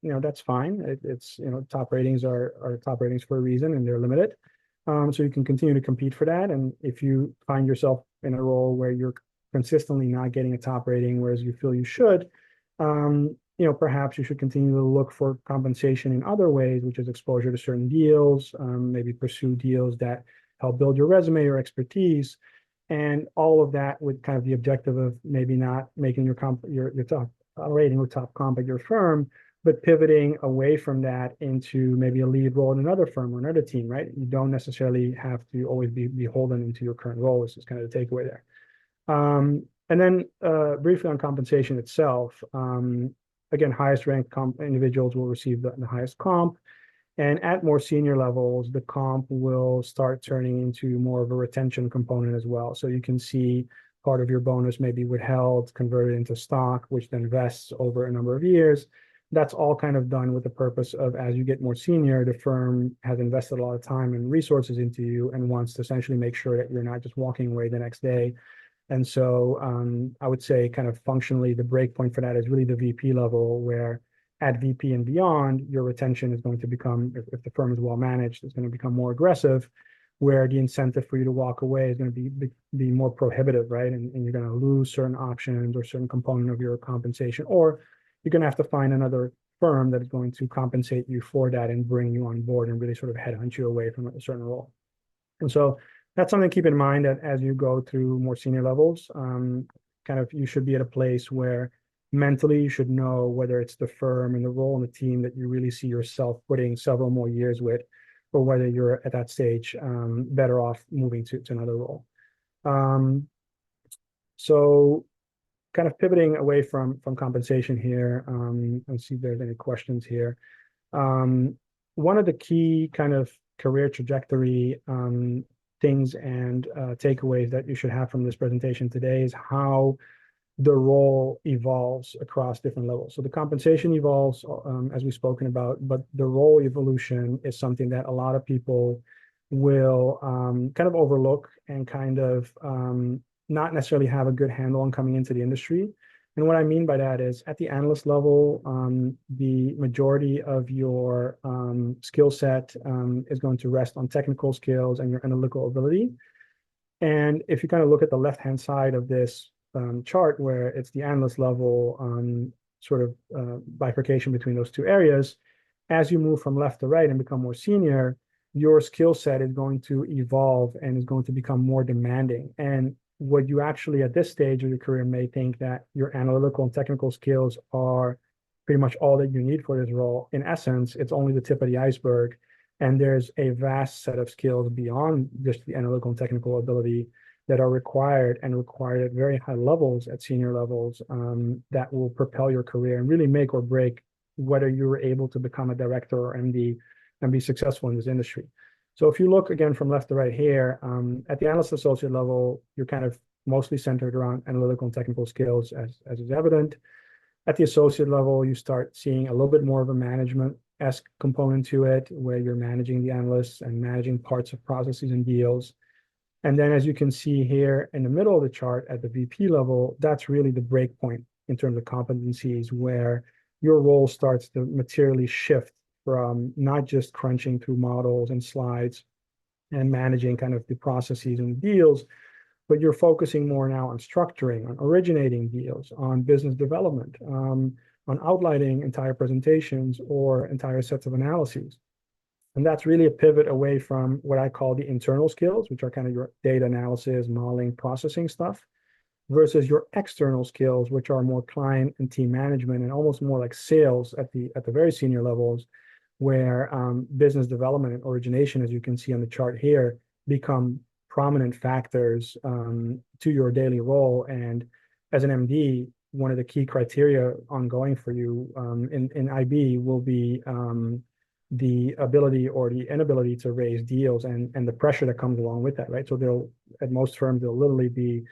that's fine. It's top ratings are top ratings for a reason and they're limited. So you can continue to compete for that. And if you find yourself in a role where you're consistently not getting a top rating, whereas you feel you should, perhaps you should continue to look for compensation in other ways, which is exposure to certain deals, maybe pursue deals that help build your resume or expertise, and all of that with kind of the objective of maybe not making your top rating or top comp at your firm, but pivoting away from that into maybe a lead role in another firm or another team, right? You don't necessarily have to always be beholden into your current role. This is kind of the takeaway there. And then briefly on compensation itself, again, highest ranked individuals will receive the highest comp. And at more senior levels, the comp will start turning into more of a retention component as well. So you can see part of your bonus may be withheld, converted into stock, which then vests over a number of years. That's all kind of done with the purpose of, as you get more senior, the firm has invested a lot of time and resources into you and wants to essentially make sure that you're not just walking away the next day. And so I would say kind of functionally, the break point for that is really the VP level, where at VP and beyond, your retention is going to become, if the firm is well managed, it's going to become more aggressive, where the incentive for you to walk away is going to be more prohibitive, right? And you're going to lose certain options or certain component of your compensation, or you're going to have to find another firm that is going to compensate you for that and bring you on board and really sort of headhunt you away from a certain role. And so that's something to keep in mind that as you go through more senior levels, kind of you should be at a place where mentally you should know whether it's the firm and the role in the team that you really see yourself putting several more years with, or whether you're at that stage better off moving to another role. So kind of pivoting away from compensation here, let's see if there's any questions here. One of the key kind of career trajectory things and takeaways that you should have from this presentation today is how the role evolves across different levels. So the compensation evolves, as we've spoken about, but the role evolution is something that a lot of people will kind of overlook and kind of not necessarily have a good handle on coming into the industry. And what I mean by that is at the analyst level, the majority of your skill set is going to rest on technical skills and your analytical ability. And if you kind of look at the left-hand side of this chart where it's the analyst level sort of bifurcation between those two areas, as you move from left to right and become more senior, your skill set is going to evolve and is going to become more demanding. And what you actually at this stage of your career may think that your analytical and technical skills are pretty much all that you need for this role. In essence, it's only the tip of the iceberg. And there's a vast set of skills beyond just the analytical and technical ability that are required and required at very high levels, at senior levels, that will propel your career and really make or break whether you're able to become a director or MD and be successful in this industry. So if you look again from left to right here, at the analyst associate level, you're kind of mostly centered around analytical and technical skills, as is evident. At the associate level, you start seeing a little bit more of a management-esque component to it, where you're managing the analysts and managing parts of processes and deals. And then as you can see here in the middle of the chart at the VP level, that's really the break point in terms of competencies, where your role starts to materially shift from not just crunching through models and slides and managing kind of the processes and deals, but you're focusing more now on structuring, on originating deals, on business development, on outlining entire presentations or entire sets of analyses. And that's really a pivot away from what I call the internal skills, which are kind of your data analysis, modeling, processing stuff, versus your external skills, which are more client and team management and almost more like sales at the very senior levels, where business development and origination, as you can see on the chart here, become prominent factors to your daily role. And as an MD, one of the key criteria ongoing for you in IB will be the ability or the inability to raise deals and the pressure that comes along with that, right? So there'll, at most firms, there'll literally be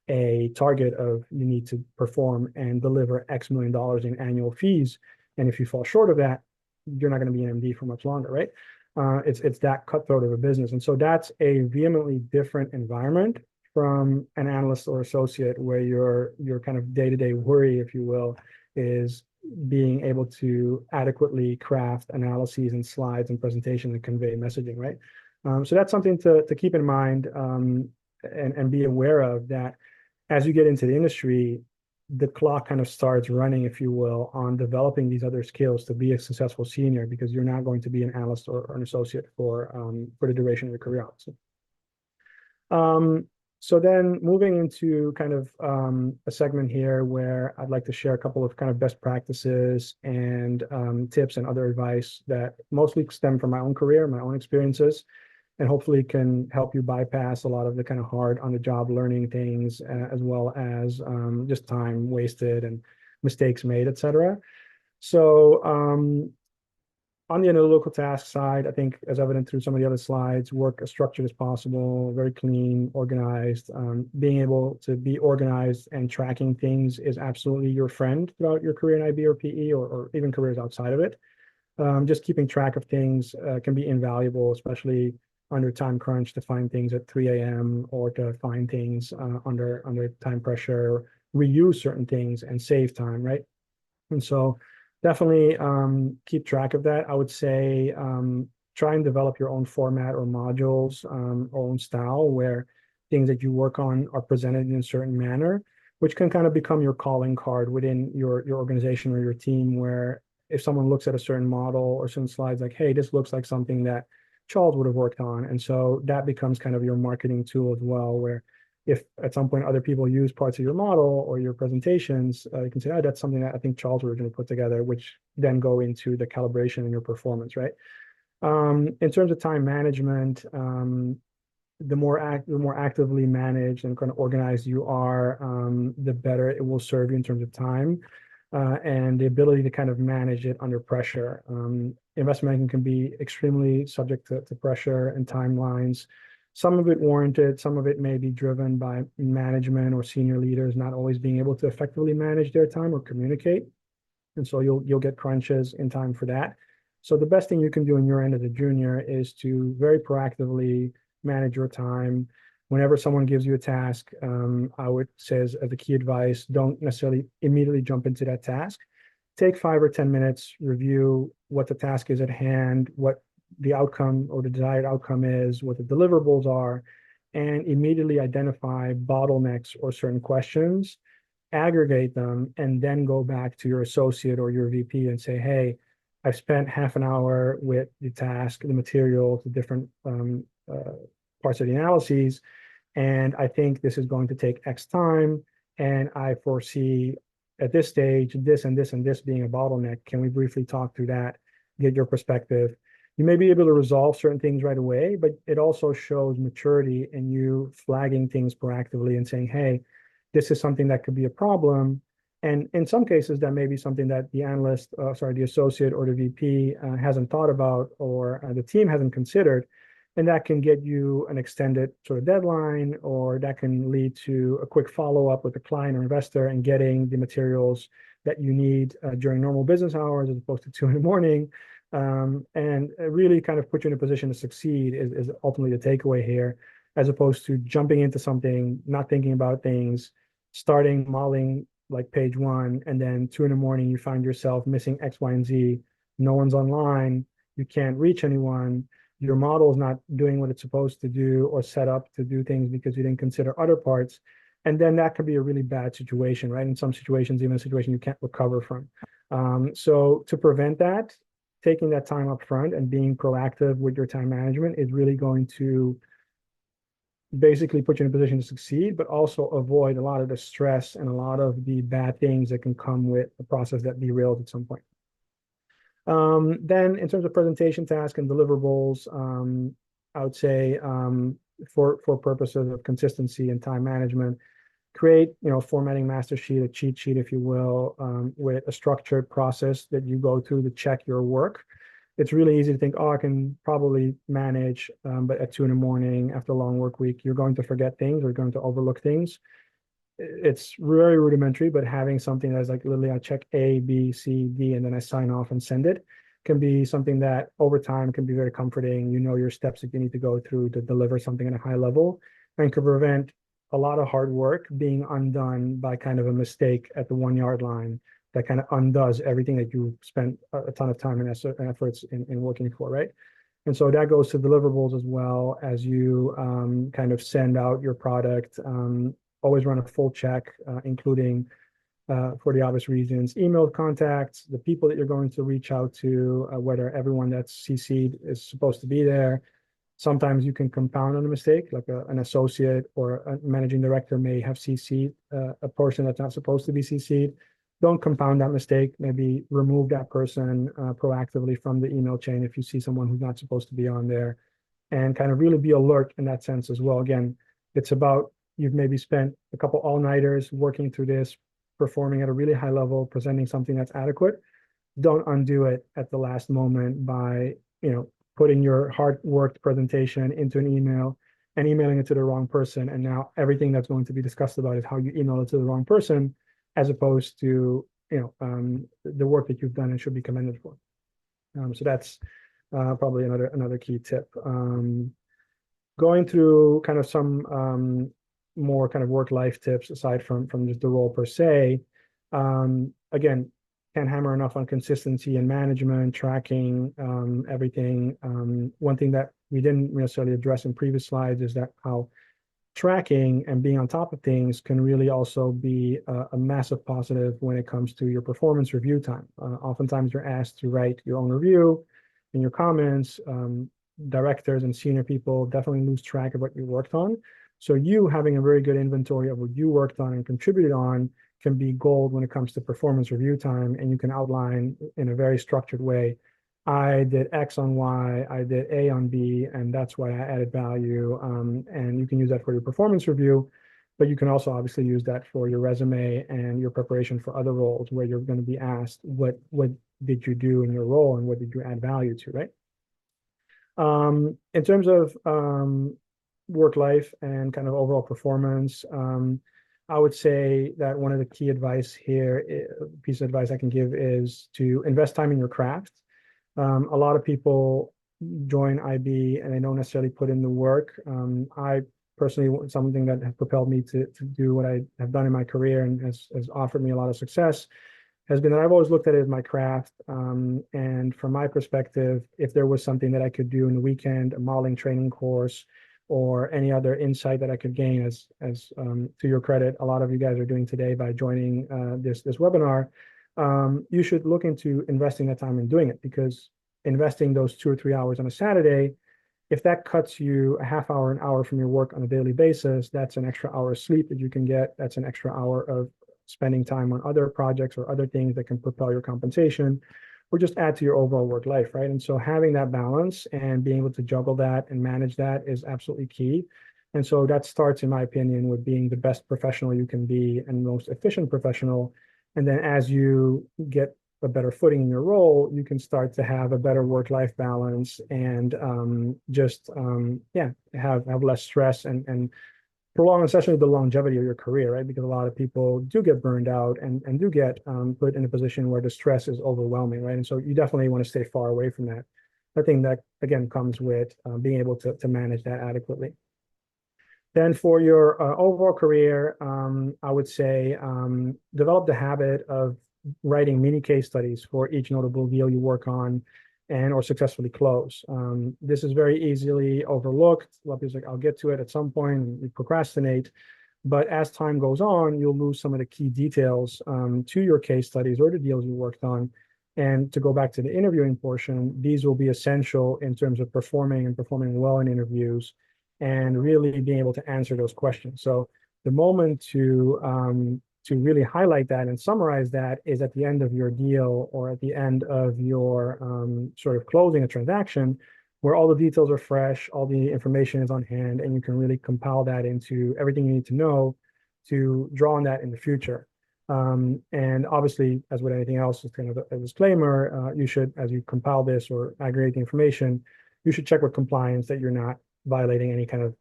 a target of you need to perform and deliver X million dollars in annual fees. And if you fall short of that, you're not going to be an MD for much longer, right? It's that cutthroat of a business. And so that's a vehemently different environment from an analyst or associate, where your kind of day-to-day worry, if you will, is being able to adequately craft analyses and slides and presentations and convey messaging, right? So that's something to keep in mind and be aware of, that as you get into the industry, the clock kind of starts running, if you will, on developing these other skills to be a successful senior, because you're not going to be an analyst or an associate for the duration of your career, obviously. So then moving into kind of a segment here where I'd like to share a couple of kind of best practices and tips and other advice that mostly stem from my own career, my own experiences, and hopefully can help you bypass a lot of the kind of hard on-the-job learning things, as well as just time wasted and mistakes made, etc. So on the analytical task side, I think, as evident through some of the other slides, work as structured as possible, very clean, organized. Being able to be organized and tracking things is absolutely your friend throughout your career in IB or PE, or even careers outside of it. Just keeping track of things can be invaluable, especially under time crunch, to find things at 3 a.m. or to find things under time pressure, reuse certain things and save time, right? And so definitely keep track of that. I would say try and develop your own format or modules, or own style, where things that you work on are presented in a certain manner, which can kind of become your calling card within your organization or your team, where if someone looks at a certain model or certain slides, like, hey, this looks like something that Charles would have worked on. And so that becomes kind of your marketing tool as well, where if at some point other people use parts of your model or your presentations, you can say, oh, that's something that I think Charles originally put together, which then go into the calibration in your performance, right? In terms of time management, the more actively managed and kind of organized you are, the better it will serve you in terms of time and the ability to kind of manage it under pressure. Investment banking can be extremely subject to pressure and timelines. Some of it warranted, some of it may be driven by management or senior leaders not always being able to effectively manage their time or communicate. And so you'll get crunches in time for that. So the best thing you can do in your end as a junior is to very proactively manage your time. Whenever someone gives you a task, I would say as a key advice, don't necessarily immediately jump into that task. Take 5 or 10 minutes, review what the task is at hand, what the outcome or the desired outcome is, what the deliverables are, and immediately identify bottlenecks or certain questions, aggregate them, and then go back to your associate or your VP and say, hey, I've spent half an hour with the task, the material, the different parts of the analyses, and I think this is going to take X time, and I foresee at this stage, this and this and this being a bottleneck. Can we briefly talk through that, get your perspective? You may be able to resolve certain things right away, but it also shows maturity in you flagging things proactively and saying, hey, this is something that could be a problem. And in some cases, that may be something that the analyst, the associate or the VP hasn't thought about, or the team hasn't considered. And that can get you an extended sort of deadline, or that can lead to a quick follow-up with the client or investor and getting the materials that you need during normal business hours as opposed to 2 in the morning. And really kind of put you in a position to succeed is ultimately the takeaway here, as opposed to jumping into something, not thinking about things, starting modeling like page 1, and then 2 in the morning, you find yourself missing X, Y, and Z. No one's online. You can't reach anyone. Your model is not doing what it's supposed to do or set up to do things because you didn't consider other parts. And then that could be a really bad situation, right? In some situations, even a situation you can't recover from. So to prevent that, taking that time up front and being proactive with your time management is really going to basically put you in a position to succeed, but also avoid a lot of the stress and a lot of the bad things that can come with a process that derails at some point. Then in terms of presentation tasks and deliverables, I would say for purposes of consistency and time management, create, formatting master sheet, a cheat sheet, if you will, with a structured process that you go through to check your work. It's really easy to think, oh, I can probably manage, but at 2 in the morning after a long work week, you're going to forget things or you're going to overlook things. It's very rudimentary, but having something that's like literally I check A, B, C, D, and then I sign off and send it can be something that over time can be very comforting. You know your steps that you need to go through to deliver something at a high level, and can prevent a lot of hard work being undone by kind of a mistake at the 1-yard line that kind of undoes everything that you spent a ton of time and efforts in working for, right? And so that goes to deliverables as well. As you kind of send out your product, always run a full check, including for the obvious reasons, email contacts, the people that you're going to reach out to, whether everyone that's CC'd is supposed to be there. Sometimes you can compound on a mistake, like an associate or a managing director may have CC'd a person that's not supposed to be CC'd. Don't compound that mistake. Maybe remove that person proactively from the email chain if you see someone who's not supposed to be on there, and kind of really be alert in that sense as well. Again, it's about you've maybe spent a couple all-nighters working through this, performing at a really high level, presenting something that's adequate. Don't undo it at the last moment by, putting your hard-worked presentation into an email and emailing it to the wrong person. And now everything that's going to be discussed about is how you email it to the wrong person, as opposed to, the work that you've done and should be commended for. So that's probably another key tip. Going through kind of some more kind of work-life tips aside from just the role per se. Again, can't hammer enough on consistency and management, tracking everything. One thing that we didn't necessarily address in previous slides is that how tracking and being on top of things can really also be a massive positive when it comes to your performance review time. Oftentimes you're asked to write your own review in your comments. Directors and senior people definitely lose track of what you worked on. So you having a very good inventory of what you worked on and contributed on can be gold when it comes to performance review time. And you can outline in a very structured way, I did X on Y, I did A on B, and that's why I added value. And you can use that for your performance review, but you can also obviously use that for your resume and your preparation for other roles where you're going to be asked, what did you do in your role and what did you add value to, right? In terms of work life and kind of overall performance, I would say that one of the key advice here, piece of advice I can give is to invest time in your craft. A lot of people join IB and they don't necessarily put in the work. I personally, something that has propelled me to do what I have done in my career and has offered me a lot of success has been that I've always looked at it as my craft. And from my perspective, if there was something that I could do in the weekend, a modeling training course, or any other insight that I could gain, as to your credit, a lot of you guys are doing today by joining this webinar, you should look into investing that time in doing it, because investing those 2 or 3 hours on a Saturday, if that cuts you a half hour, an hour from your work on a daily basis, that's an extra hour of sleep that you can get. That's an extra hour of spending time on other projects or other things that can propel your compensation or just add to your overall work life, right? And so having that balance and being able to juggle that and manage that is absolutely key. And so that starts, in my opinion, with being the best professional you can be and most efficient professional. And then as you get a better footing in your role, you can start to have a better work-life balance and have less stress and prolong essentially the longevity of your career, right? Because a lot of people do get burned out and do get put in a position where the stress is overwhelming, right? And so you definitely want to stay far away from that. I think that, again, comes with being able to manage that adequately. Then for your overall career, I would say develop the habit of writing mini case studies for each notable deal you work on and or successfully close. This is very easily overlooked. A lot of people are like, I'll get to it at some point, and you procrastinate. But as time goes on, you'll lose some of the key details to your case studies or the deals you worked on. And to go back to the interviewing portion, these will be essential in terms of performing well in interviews and really being able to answer those questions. So the moment to really highlight that and summarize that is at the end of your deal or at the end of your sort of closing a transaction, where all the details are fresh, all the information is on hand, and you can really compile that into everything you need to know to draw on that in the future. And obviously, as with anything else, it's kind of a disclaimer, you should, as you compile this or aggregate the information, you should check with compliance that you're not violating any kind of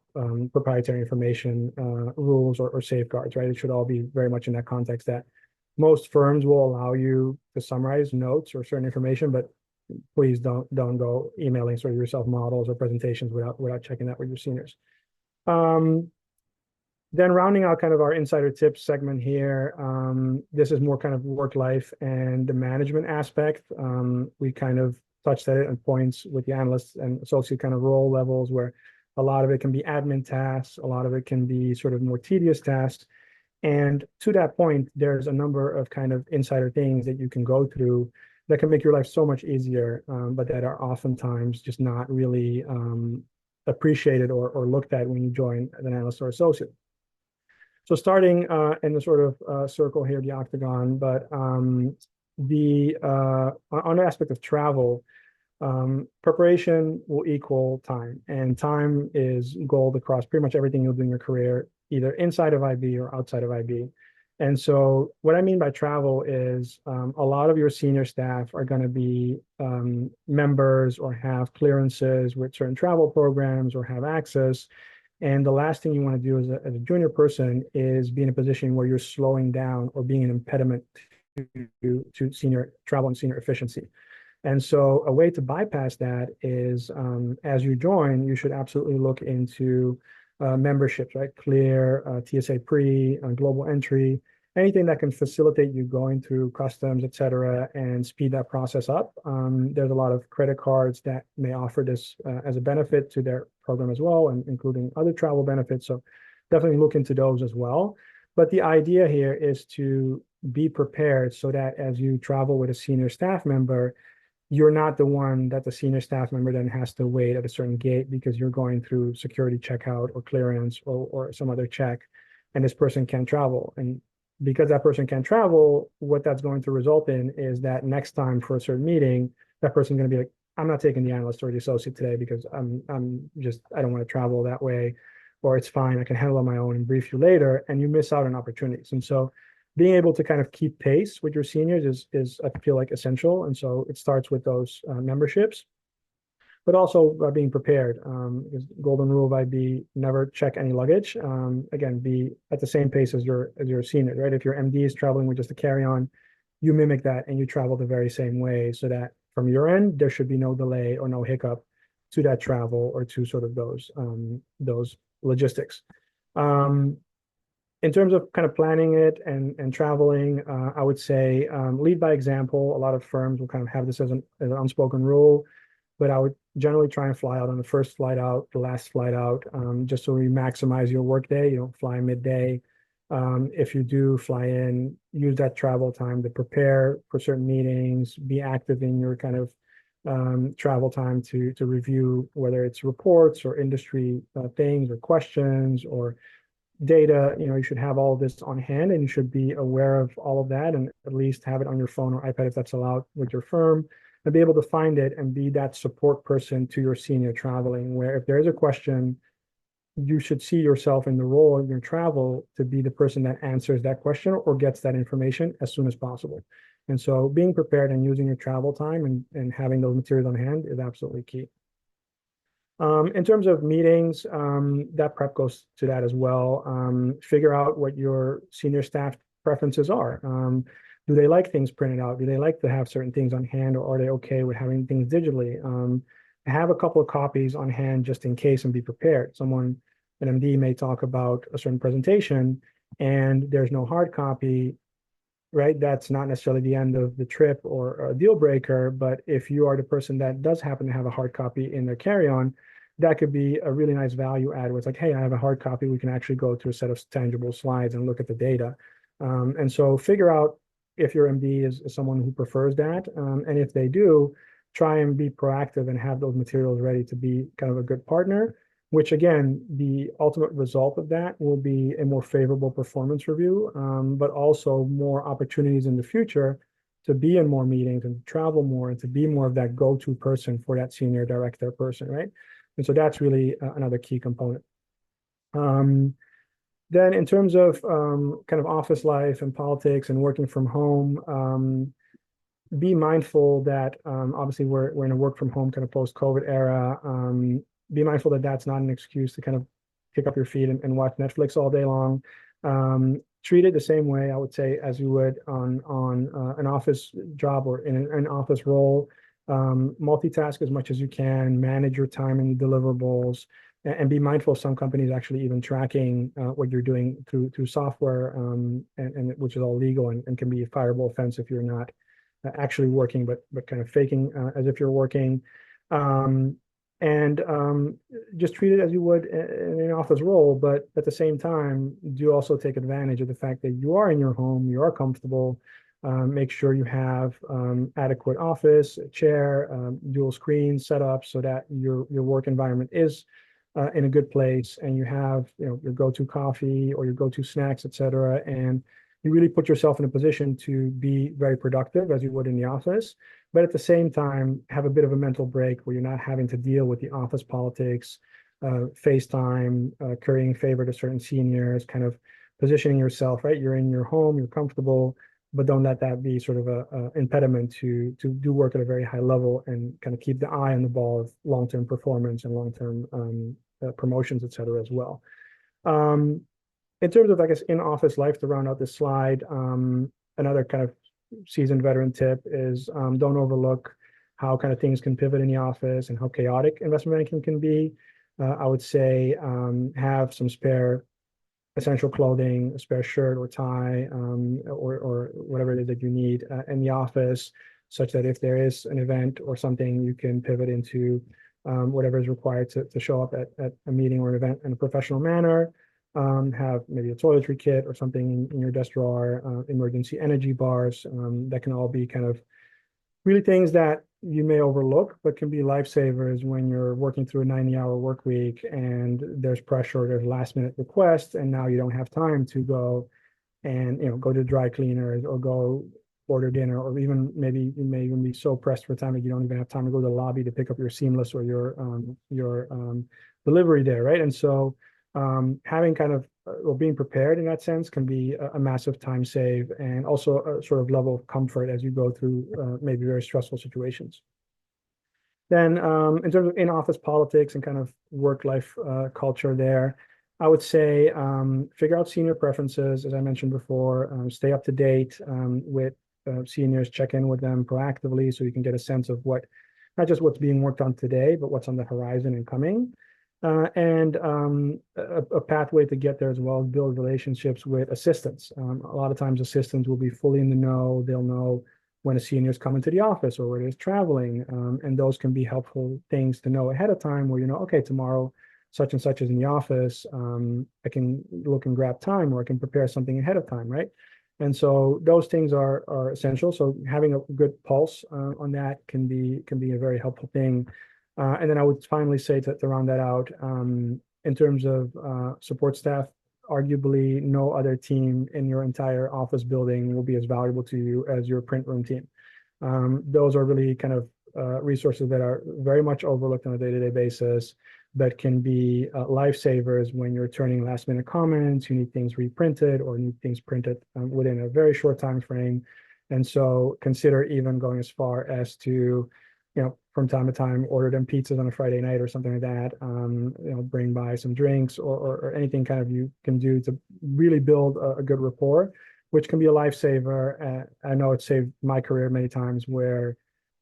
proprietary information rules or safeguards, right? It should all be very much in that context that most firms will allow you to summarize notes or certain information, but please don't go emailing sort of yourself models or presentations without checking that with your seniors. Then rounding out kind of our insider tips segment here, this is more kind of work life and the management aspect. We kind of touched at it on points with the analysts and associate kind of role levels where a lot of it can be admin tasks, a lot of it can be sort of more tedious tasks. And to that point, there's a number of kind of insider things that you can go through that can make your life so much easier, but that are oftentimes just not really appreciated or looked at when you join as an analyst or associate. So starting in the sort of circle here, the octagon, but on the aspect of travel, preparation will equal time, and time is gold across pretty much everything you'll do in your career, either inside of IB or outside of IB. And so what I mean by travel is a lot of your senior staff are going to be members or have clearances with certain travel programs or have access. And the last thing you want to do as a junior person is be in a position where you're slowing down or being an impediment to senior travel and senior efficiency. And so a way to bypass that is as you join, you should absolutely look into memberships, right? Clear, TSA Pre, Global Entry, anything that can facilitate you going through customs, et cetera, and speed that process up. There's a lot of credit cards that may offer this as a benefit to their program as well, and including other travel benefits. So definitely look into those as well. But the idea here is to be prepared so that as you travel with a senior staff member, you're not the one that the senior staff member then has to wait at a certain gate because you're going through security checkout or clearance or some other check, and this person can't travel. And because that person can't travel, what that's going to result in is that next time for a certain meeting, that person's going to be like, I'm not taking the analyst or the associate today because I don't want to travel that way, or it's fine, I can handle it on my own and brief you later, and you miss out on opportunities. And so being able to kind of keep pace with your seniors is I feel like essential. And so it starts with those memberships. but also being prepared. Because golden rule by B, never check any luggage. Again, be at the same pace as your senior, right? If your MD is traveling with just a carry-on, you mimic that and you travel the very same way, so that from your end, there should be no delay or no hiccup to that travel or to sort of those logistics. In terms of kind of planning it and traveling, I would say lead by example. A lot of firms will kind of have this as an unspoken rule, but I would generally try and fly out on the first flight out, the last flight out, just so you maximize your workday. You don't fly midday. If you do fly in, use that travel time to prepare for certain meetings, be active in your kind of travel time to review whether it's reports or industry things or questions or data. You should have all of this on hand, and you should be aware of all of that, and at least have it on your phone or iPad if that's allowed with your firm, and be able to find it and be that support person to your senior traveling, where if there is a question, you should see yourself in the role in your travel to be the person that answers that question or gets that information as soon as possible. And so being prepared and using your travel time and having those materials on hand is absolutely key. In terms of meetings, that prep goes to that as well. Figure out what your senior staff preferences are. Do they like things printed out? Do they like to have certain things on hand, or are they okay with having things digitally? Have a couple of copies on hand just in case and be prepared. An MD may talk about a certain presentation and there's no hard copy, right? That's not necessarily the end of the trip or a deal breaker, but if you are the person that does happen to have a hard copy in their carry-on, that could be a really nice value add where it's like, hey, I have a hard copy. We can actually go to a set of tangible slides and look at the data. And so figure out if your MD is someone who prefers that. And if they do, try and be proactive and have those materials ready to be kind of a good partner, which again, the ultimate result of that will be a more favorable performance review, but also more opportunities in the future to be in more meetings and travel more and to be more of that go-to person for that senior director person, right? And so that's really another key component. Then in terms of kind of office life and politics and working from home, be mindful that obviously we're in a work from home kind of post-COVID era. Be mindful that that's not an excuse to kind of kick up your feet and watch Netflix all day long. Treat it the same way, I would say, as you would on an office job or in an office role. Multitask as much as you can, manage your time and deliverables, and be mindful of some companies actually even tracking what you're doing through software, and which is all legal and can be a fireable offense if you're not actually working, but kind of faking as if you're working. And just treat it as you would in an office role, but at the same time, do also take advantage of the fact that you are in your home, you are comfortable. Make sure you have adequate office, a chair, dual screen set up so that your work environment is in a good place, and you have your go-to coffee or your go-to snacks, etc. And you really put yourself in a position to be very productive as you would in the office, but at the same time, have a bit of a mental break where you're not having to deal with the office politics, FaceTime, currying favor to certain seniors, kind of positioning yourself, right? You're in your home, you're comfortable, but don't let that be sort of a impediment to do work at a very high level and kind of keep the eye on the ball of long-term performance and long-term promotions, et cetera, as well. In terms of, I guess, in-office life, to round out this slide, another kind of seasoned veteran tip is don't overlook how kind of things can pivot in the office and how chaotic investment banking can be. I would say have some spare essential clothing, a spare shirt or tie, or whatever it is that you need in the office, such that if there is an event or something, you can pivot into whatever is required to show up at a meeting or an event in a professional manner. Have maybe a toiletry kit or something in your desk drawer, emergency energy bars, that can all be kind of really things that you may overlook, but can be lifesavers when you're working through a 90-hour work week and there's pressure, there's last minute requests, and now you don't have time to go and go to dry cleaners or go order dinner, or even maybe you may even be so pressed for time that you don't even have time to go to the lobby to pick up your seamless or your delivery there, right? And so having kind of or being prepared in that sense can be a massive time save, and also a sort of level of comfort as you go through maybe very stressful situations. Then in terms of in-office politics and kind of work-life culture there, I would say figure out senior preferences, as I mentioned before, stay up to date with seniors, check in with them proactively so you can get a sense of not just what's being worked on today, but what's on the horizon and coming. And a pathway to get there as well is build relationships with assistants. A lot of times assistants will be fully in the know. They'll know when a senior is coming to the office or where it's traveling. And those can be helpful things to know ahead of time where you know, okay, tomorrow such and such is in the office. I can look and grab time or I can prepare something ahead of time, right? And so those things are essential. So having a good pulse on that can be a very helpful thing. And then I would finally say to round that out, in terms of support staff, arguably no other team in your entire office building will be as valuable to you as your print room team. Those are really kind of resources that are very much overlooked on a day-to-day basis, but can be lifesavers when you're turning last minute comments, you need things reprinted or need things printed within a very short time frame. And so consider even going as far as to, from time to time, order them pizzas on a Friday night or something like that. Bring by some drinks or anything kind of you can do to really build a good rapport, which can be a lifesaver. I know it saved my career many times where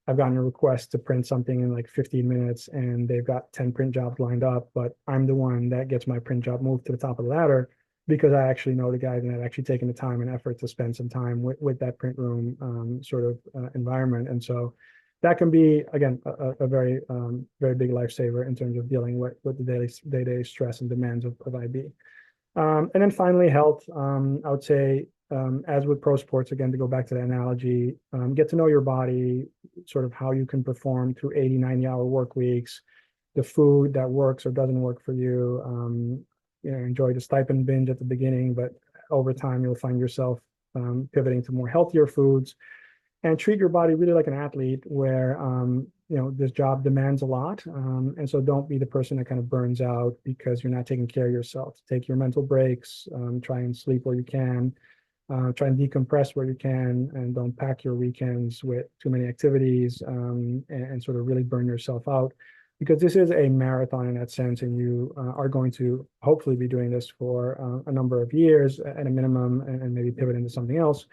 I've gotten a request to print something in like 15 minutes and they've got 10 print jobs lined up, but I'm the one that gets my print job moved to the top of the ladder because I actually know the guys and I've actually taken the time and effort to spend some time with that print room environment. And so that can be, again, a very, very big lifesaver in terms of dealing with the day-to-day stress and demands of IB. And then finally, health. I would say, as with pro sports, again, to go back to the analogy, get to know your body, sort of how you can perform through 80, 90-hour work weeks, the food that works or doesn't work for you. Enjoy the stipend binge at the beginning, but over time, you'll find yourself pivoting to more healthier foods. And treat your body really like an athlete where, this job demands a lot. And so don't be the person that kind of burns out because you're not taking care of yourself. Take your mental breaks, try and sleep where you can, try and decompress where you can, and don't pack your weekends with too many activities and sort of really burn yourself out. Because this is a marathon in that sense, and you are going to hopefully be doing this for a number of years at a minimum and maybe pivot into something else.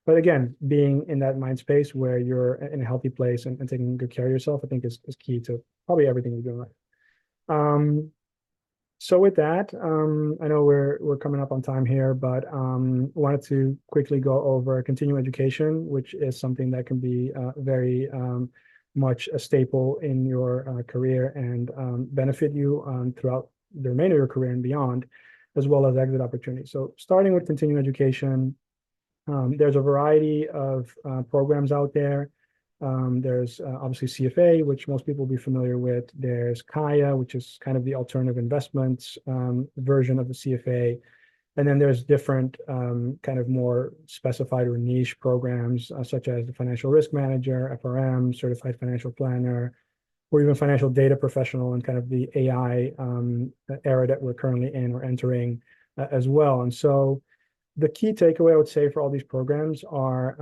But again, being in that mind space where you're in a healthy place and taking good care of yourself, I think is key to probably everything you do in life. So with that, I know we're coming up on time here, but wanted to quickly go over continuing education, which is something that can be very much a staple in your career and benefit you throughout the remainder of your career and beyond, as well as exit opportunities. So starting with continuing education, there's a variety of programs out there. There's obviously CFA, which most people will be familiar with. There's CAIA, which is kind of the alternative investments version of the CFA. And then there's different kind of more specified or niche programs, such as the Financial Risk Manager, FRM, Certified Financial Planner, or even Financial Data Professional, and kind of the AI era that we're currently in or entering as well. And so the key takeaway I would say for all these programs are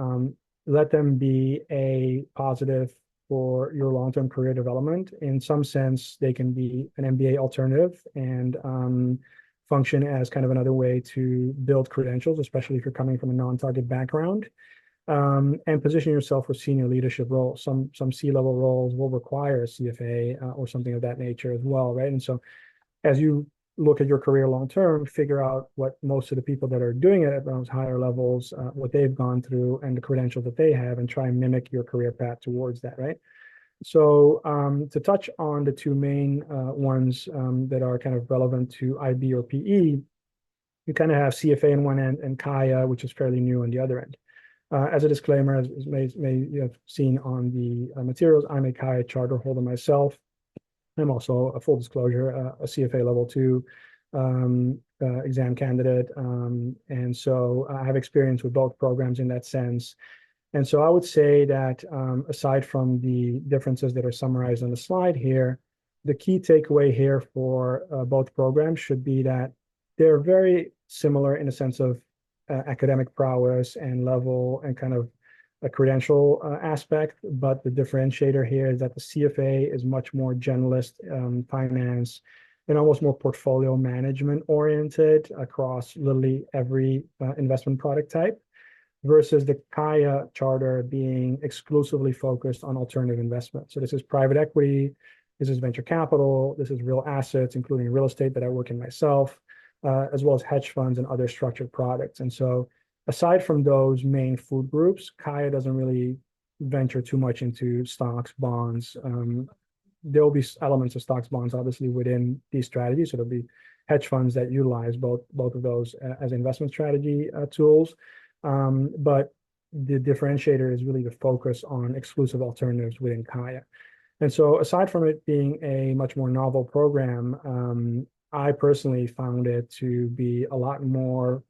let them be a positive for your long-term career development. In some sense, they can be an MBA alternative and function as kind of another way to build credentials, especially if you're coming from a non-target background, and position yourself for senior leadership roles. Some C-level roles will require a CFA or something of that nature as well, right? And so as you look at your career long term, figure out what most of the people that are doing it at those higher levels, what they've gone through and the credentials that they have, and try and mimic your career path towards that, right? So to touch on the two main ones that are kind of relevant to IB or PE, you kind of have CFA on one end and CAIA, which is fairly new on the other end. As a disclaimer, as may you have seen on the materials, I'm a CAIA charter holder myself. I'm also, a full disclosure, a CFA level 2 exam candidate. And so I have experience with both programs in that sense. And so I would say that aside from the differences that are summarized on the slide here, the key takeaway here for both programs should be that they're very similar in a sense of academic prowess and level and kind of a credential aspect, but the differentiator here is that the CFA is much more generalist finance and almost more portfolio management oriented across literally every investment product type, versus the CAIA charter being exclusively focused on alternative investment. So this is private equity, this is venture capital, this is real assets, including real estate that I work in myself, as well as hedge funds and other structured products. And so aside from those main food groups, CAIA doesn't really venture too much into stocks, bonds. There will be elements of stocks, bonds, obviously, within these strategies. So there'll be hedge funds that utilize both of those as investment strategy tools. But the differentiator is really the focus on exclusive alternatives within CAIA. And so aside from it being a much more novel program, I personally found it to be a lot more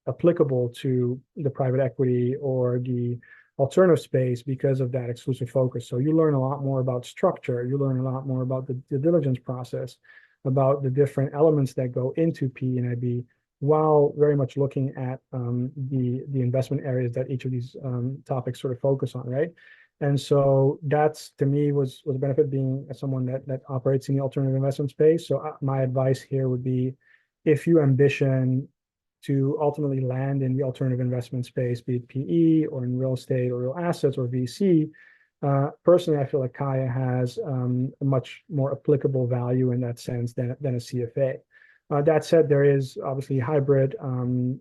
applicable to the private equity or the alternative space because of that exclusive focus. So you learn a lot more about structure, you learn a lot more about the due diligence process, about the different elements that go into PE and IB, while very much looking at the investment areas that each of these topics sort of focus on, right? And so that's, to me, was a benefit being someone that operates in the alternative investment space. So my advice here would be, if you ambition to ultimately land in the alternative investment space, be it PE or in real estate or real assets or VC, personally, I feel like CAIA has a much more applicable value in that sense than a CFA. That said, there is obviously hybrid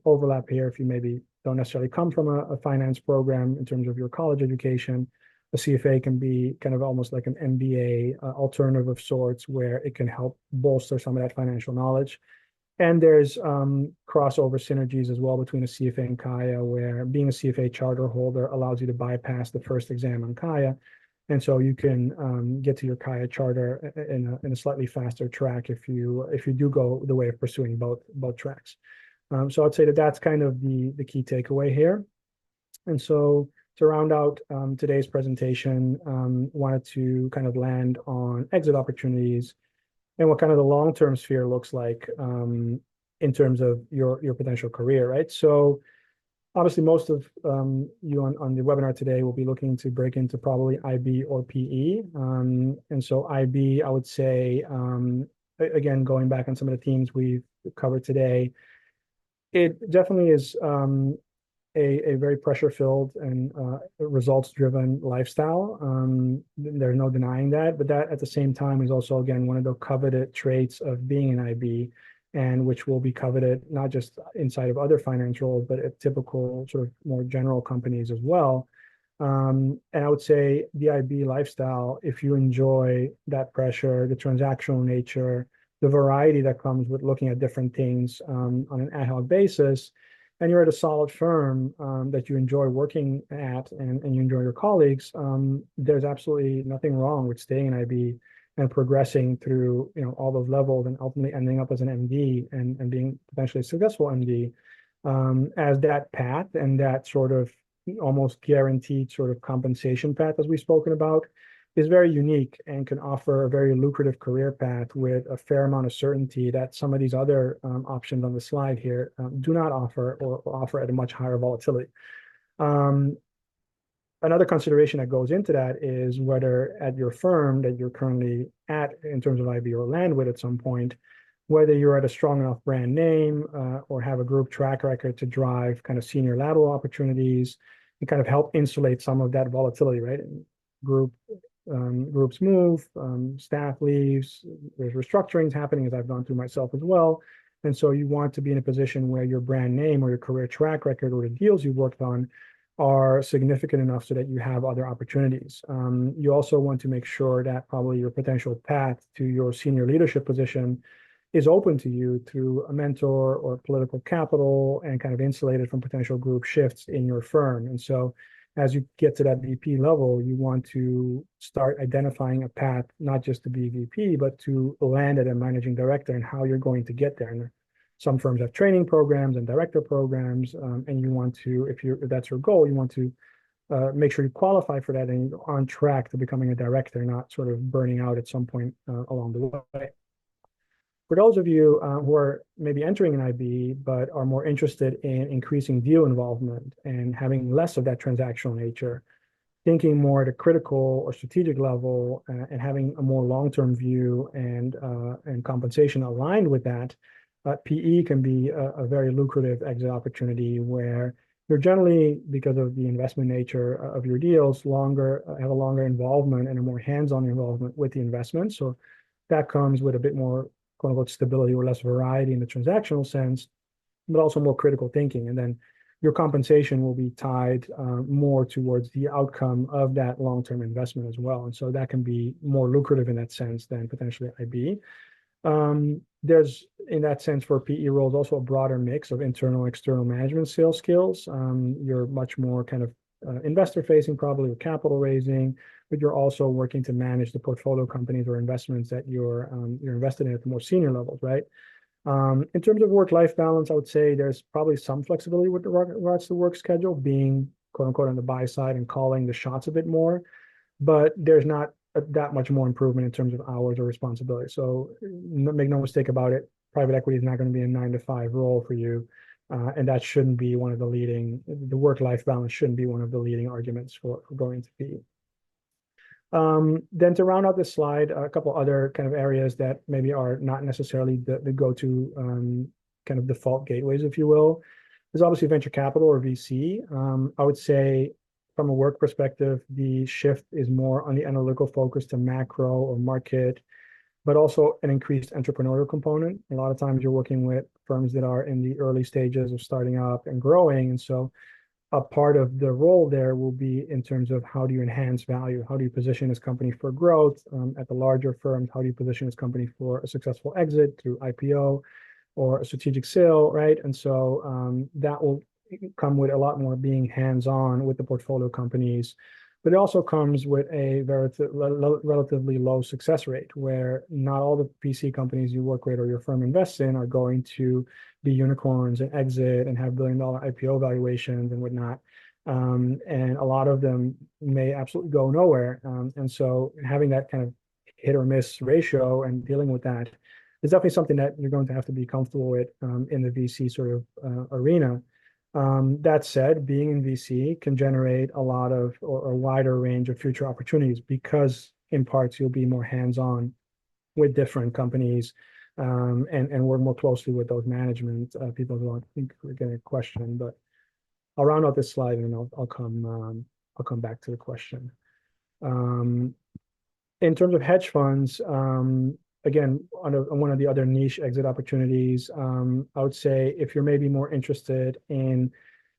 overlap here. If you maybe don't necessarily come from a finance program in terms of your college education, a CFA can be kind of almost like an MBA alternative of sorts, where it can help bolster some of that financial knowledge. And there's crossover synergies as well between a CFA and CAIA, where being a CFA charter holder allows you to bypass the first exam on CAIA. And so you can get to your CAIA charter in a slightly faster track if you do go the way of pursuing both tracks. So I'd say that's kind of the key takeaway here. And so to round out today's presentation, wanted to kind of land on exit opportunities and what kind of the long-term sphere looks like in terms of your potential career, right? So obviously, most of you on the webinar today will be looking to break into probably IB or PE. And so IB, I would say, again, going back on some of the themes we've covered today, it definitely is a very pressure-filled and results-driven lifestyle. There's no denying that, but that at the same time is also, again, one of the coveted traits of being an IB, and which will be coveted not just inside of other finance roles, but at typical sort of more general companies as well. And I would say the IB lifestyle, if you enjoy that pressure, the transactional nature, the variety that comes with looking at different things on an ad hoc basis, and you're at a solid firm that you enjoy working at and you enjoy your colleagues, there's absolutely nothing wrong with staying in IB and progressing through all those levels and ultimately ending up as an MD and being potentially a successful MD, as that path and that sort of almost guaranteed sort of compensation path, as we've spoken about, is very unique and can offer a very lucrative career path with a fair amount of certainty that some of these other options on the slide here do not offer, or offer at a much higher volatility. Another consideration that goes into that is whether at your firm that you're currently at in terms of IB or land with at some point, whether you're at a strong enough brand name or have a group track record to drive kind of senior lateral opportunities and kind of help insulate some of that volatility, right? Groups move, staff leaves, there's restructurings happening, as I've gone through myself as well. And so you want to be in a position where your brand name or your career track record or the deals you've worked on are significant enough so that you have other opportunities. You also want to make sure that probably your potential path to your senior leadership position is open to you through a mentor or political capital and kind of insulated from potential group shifts in your firm. And so as you get to that VP level, you want to start identifying a path, not just to be VP, but to land at a managing director and how you're going to get there. And some firms have training programs and director programs, and you want to, if that's your goal, you want to make sure you qualify for that and you're on track to becoming a director, not sort of burning out at some point along the way. For those of you who are maybe entering an IB, but are more interested in increasing deal involvement and having less of that transactional nature, thinking more at a critical or strategic level and having a more long-term view and compensation aligned with that, PE can be a very lucrative exit opportunity where you're generally, because of the investment nature of your deals, have a longer involvement and a more hands-on involvement with the investment. So that comes with a bit more quote unquote stability or less variety in the transactional sense, but also more critical thinking. And then your compensation will be tied more towards the outcome of that long-term investment as well. And so that can be more lucrative in that sense than potentially IB. There's, in that sense, for PE roles, also a broader mix of internal, external management sales skills. You're much more kind of investor facing, probably with capital raising, but you're also working to manage the portfolio companies or investments that you're invested in at the more senior levels, right? In terms of work-life balance, I would say there's probably some flexibility with regards to the work schedule, being quote unquote on the buy side and calling the shots a bit more, but there's not that much more improvement in terms of hours or responsibility. So make no mistake about it, private equity is not going to be a 9-to-5 role for you. And that shouldn't be one of the work-life balance shouldn't be one of the leading arguments for going to PE. Then to round out this slide, a couple other kind of areas that maybe are not necessarily the go-to kind of default gateways, if you will. There's obviously venture capital or VC. I would say from a work perspective, the shift is more on the analytical focus to macro or market, but also an increased entrepreneurial component. A lot of times you're working with firms that are in the early stages of starting up and growing. And so a part of the role there will be in terms of how do you enhance value? How do you position this company for growth? At the larger firms, how do you position this company for a successful exit through IPO or a strategic sale, right? And so that will come with a lot more being hands-on with the portfolio companies, but it also comes with a relatively low success rate where not all the PC companies you work with or your firm invests in are going to be unicorns and exit and have billion-dollar IPO valuations and whatnot. And a lot of them may absolutely go nowhere. And so having that kind of hit or miss ratio and dealing with that is definitely something that you're going to have to be comfortable with in the VC sort of arena. That said, being in VC can generate a lot of or a wider range of future opportunities because in parts you'll be more hands-on with different companies and work more closely with those management people as well. I think we're getting a question, but I'll round out this slide and I'll come back to the question. In terms of hedge funds, again, on one of the other niche exit opportunities, I would say if you're maybe more interested in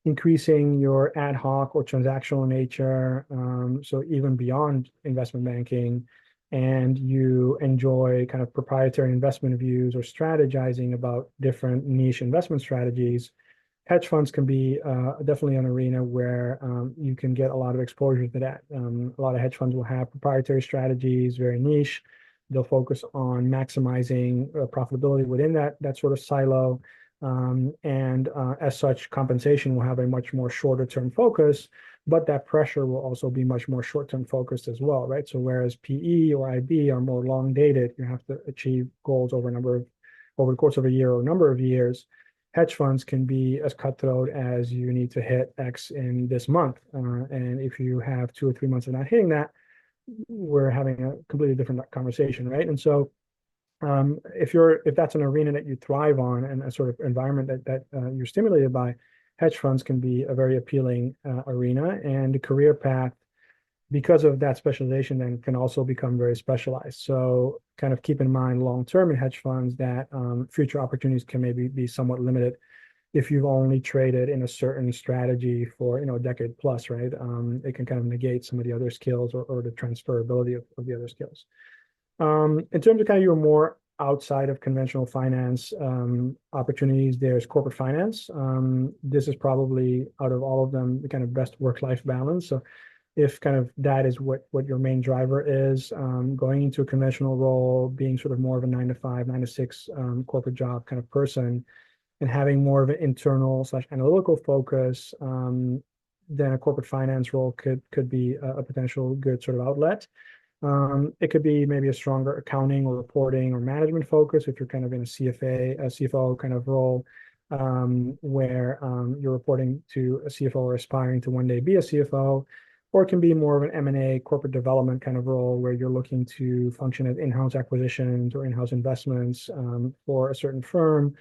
increasing your ad hoc or transactional nature, so even beyond investment banking, and you enjoy kind of proprietary investment views or strategizing about different niche investment strategies, hedge funds can be definitely an arena where you can get a lot of exposure to that. A lot of hedge funds will have proprietary strategies, very niche. They'll focus on maximizing profitability within that sort of silo. And as such, compensation will have a much more shorter term focus, but that pressure will also be much more short-term focused as well, right? So whereas PE or IB are more long dated, you have to achieve goals over the course of a year or a number of years. Hedge funds can be as cutthroat as you need to hit X in this month. And if you have 2 or 3 months of not hitting that, we're having a completely different conversation, right? And so if that's an arena that you thrive on and a sort of environment that you're stimulated by, hedge funds can be a very appealing arena, and the career path, because of that specialization, then can also become very specialized. So kind of keep in mind long-term in hedge funds that future opportunities can maybe be somewhat limited if you've only traded in a certain strategy for a decade plus, right? It can kind of negate some of the other skills or the transferability of the other skills. In terms of kind of your more outside of conventional finance opportunities, there's corporate finance. This is probably, out of all of them, the kind of best work-life balance. So if kind of that is what your main driver is, going into a conventional role, being sort of more of a 9-to-5, 9-to-6 corporate job kind of person, and having more of an internal/analytical focus, then a corporate finance role could be a potential good sort of outlet. It could be maybe a stronger accounting or reporting or management focus if you're kind of in a CFA, a CFO kind of role, where you're reporting to a CFO or aspiring to one day be a CFO, or it can be more of an M&A corporate development kind of role where you're looking to function as in-house acquisitions or in-house investments for a certain firm,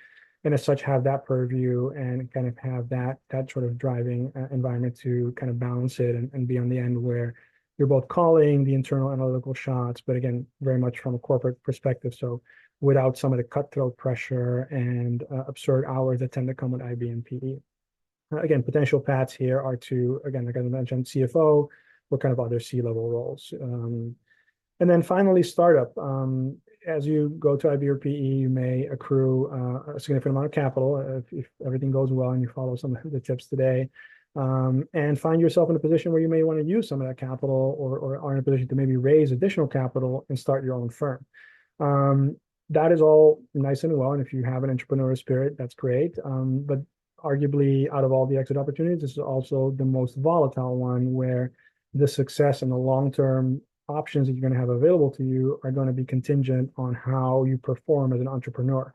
and as such have that purview and kind of have that sort of driving environment to kind of balance it and be on the end where you're both calling the internal analytical shots, but again, very much from a corporate perspective. So without some of the cutthroat pressure and absurd hours that tend to come with IB and PE. Again, potential paths here are to, again, like I mentioned, CFO or kind of other C-level roles. And then finally, startup. As you go to IB or PE, you may accrue a significant amount of capital if everything goes well and you follow some of the tips today. And find yourself in a position where you may want to use some of that capital or are in a position to maybe raise additional capital and start your own firm. That is all nice and well. And if you have an entrepreneurial spirit, that's great. But arguably, out of all the exit opportunities, this is also the most volatile one where the success and the long-term options that you're going to have available to you are going to be contingent on how you perform as an entrepreneur.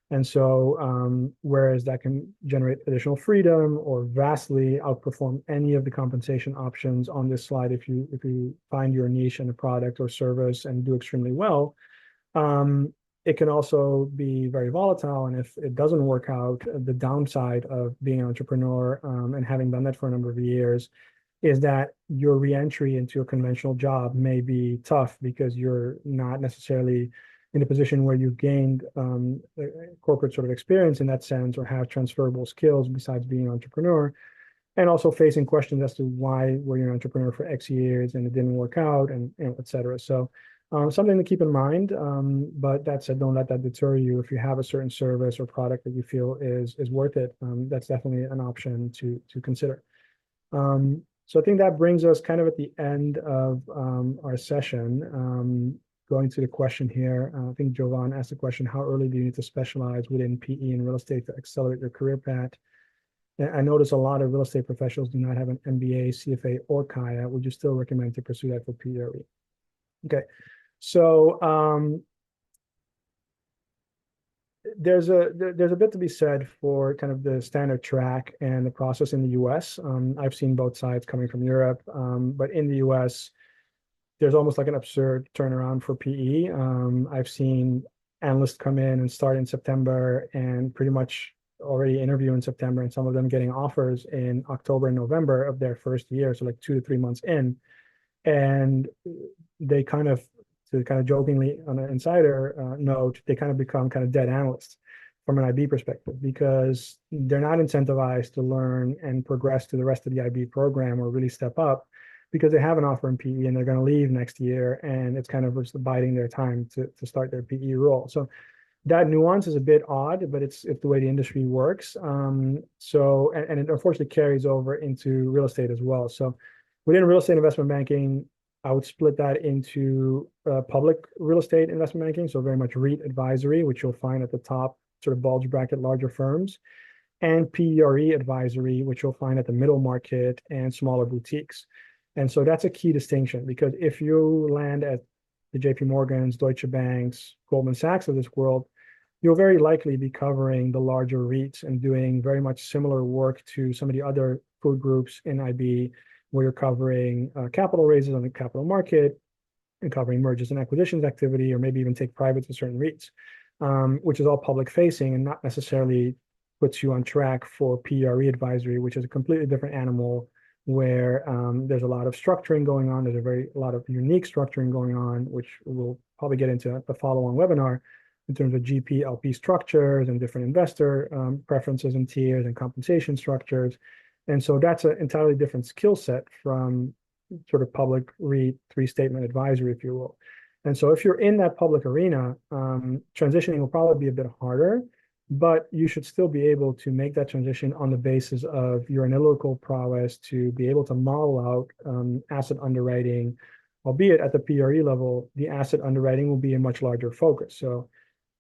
And so, whereas that can generate additional freedom or vastly outperform any of the compensation options on this slide, if you find your niche in a product or service and do extremely well, it can also be very volatile. And if it doesn't work out, the downside of being an entrepreneur and having done that for a number of years is that your reentry into a conventional job may be tough because you're not necessarily in a position where you've gained corporate sort of experience in that sense or have transferable skills besides being an entrepreneur, and also facing questions as to why were you an entrepreneur for X years and it didn't work out and et cetera. So something to keep in mind, but that said, don't let that deter you. If you have a certain service or product that you feel is worth it, that's definitely an option to consider. So I think that brings us kind of at the end of our session. Going to the question here, I think Jovan asked the question, how early do you need to specialize within PE and real estate to accelerate your career path? And I notice a lot of real estate professionals do not have an MBA, CFA, or CAIA. Would you still recommend to pursue that for PRE? Okay, so there's a bit to be said for kind of the standard track and the process in the US. I've seen both sides coming from Europe, but in the US, there's almost like an absurd turnaround for PE. I've seen analysts come in and start in September and pretty much already interview in September, and some of them getting offers in October and November of their first year, so like 2 to 3 months in. And they kind of, to kind of jokingly on an insider note, they kind of become kind of dead analysts from an IB perspective because they're not incentivized to learn and progress to the rest of the IB program or really step up because they have an offer in PE and they're going to leave next year, and it's kind of just biding their time to start their PE role. So that nuance is a bit odd, but it's the way the industry works. So it unfortunately carries over into real estate as well. So within real estate investment banking, I would split that into public real estate investment banking, so very much REIT advisory, which you'll find at the top, sort of bulge bracket larger firms, and PRE advisory, which you'll find at the middle market and smaller boutiques. And so that's a key distinction, because if you land at the JP Morgans, Deutsche Banks, Goldman Sachs of this world, you'll very likely be covering the larger REITs and doing very much similar work to some of the other food groups in IB, where you're covering capital raises on the capital market and covering mergers and acquisitions activity, or maybe even take privates in certain REITs, which is all public facing and not necessarily puts you on track for PRE advisory, which is a completely different animal, where there's a lot of structuring going on. There's a lot of unique structuring going on, which we'll probably get into the follow-on webinar in terms of GP, LP structures and different investor preferences and tiers and compensation structures. And so that's an entirely different skill set from sort of public REIT three-statement advisory, if you will. And so if you're in that public arena, transitioning will probably be a bit harder, but you should still be able to make that transition on the basis of your analytical prowess to be able to model out asset underwriting, albeit at the PRE level, the asset underwriting will be a much larger focus. So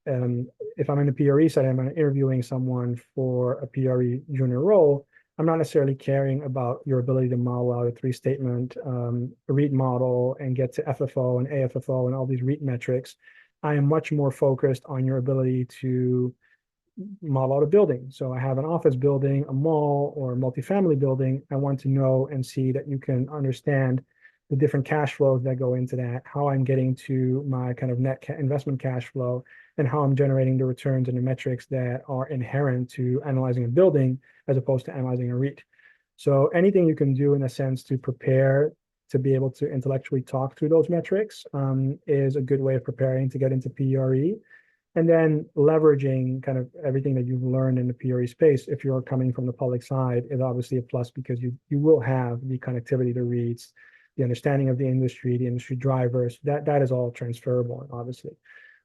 if I'm in the PRE side, I'm interviewing someone for a PRE junior role, I'm not necessarily caring about your ability to model out a three-statement REIT model and get to FFO and AFFO and all these REIT metrics. I am much more focused on your ability to model out a building. So I have an office building, a mall, or a multifamily building. I want to know and see that you can understand the different cash flows that go into that, how I'm getting to my kind of net investment cash flow, and how I'm generating the returns and the metrics that are inherent to analyzing a building as opposed to analyzing a REIT. So anything you can do in a sense to prepare to be able to intellectually talk through those metrics is a good way of preparing to get into PRE. And then leveraging kind of everything that you've learned in the PRE space, if you're coming from the public side, is obviously a plus because you will have the connectivity to REITs, the understanding of the industry drivers, that is all transferable, obviously.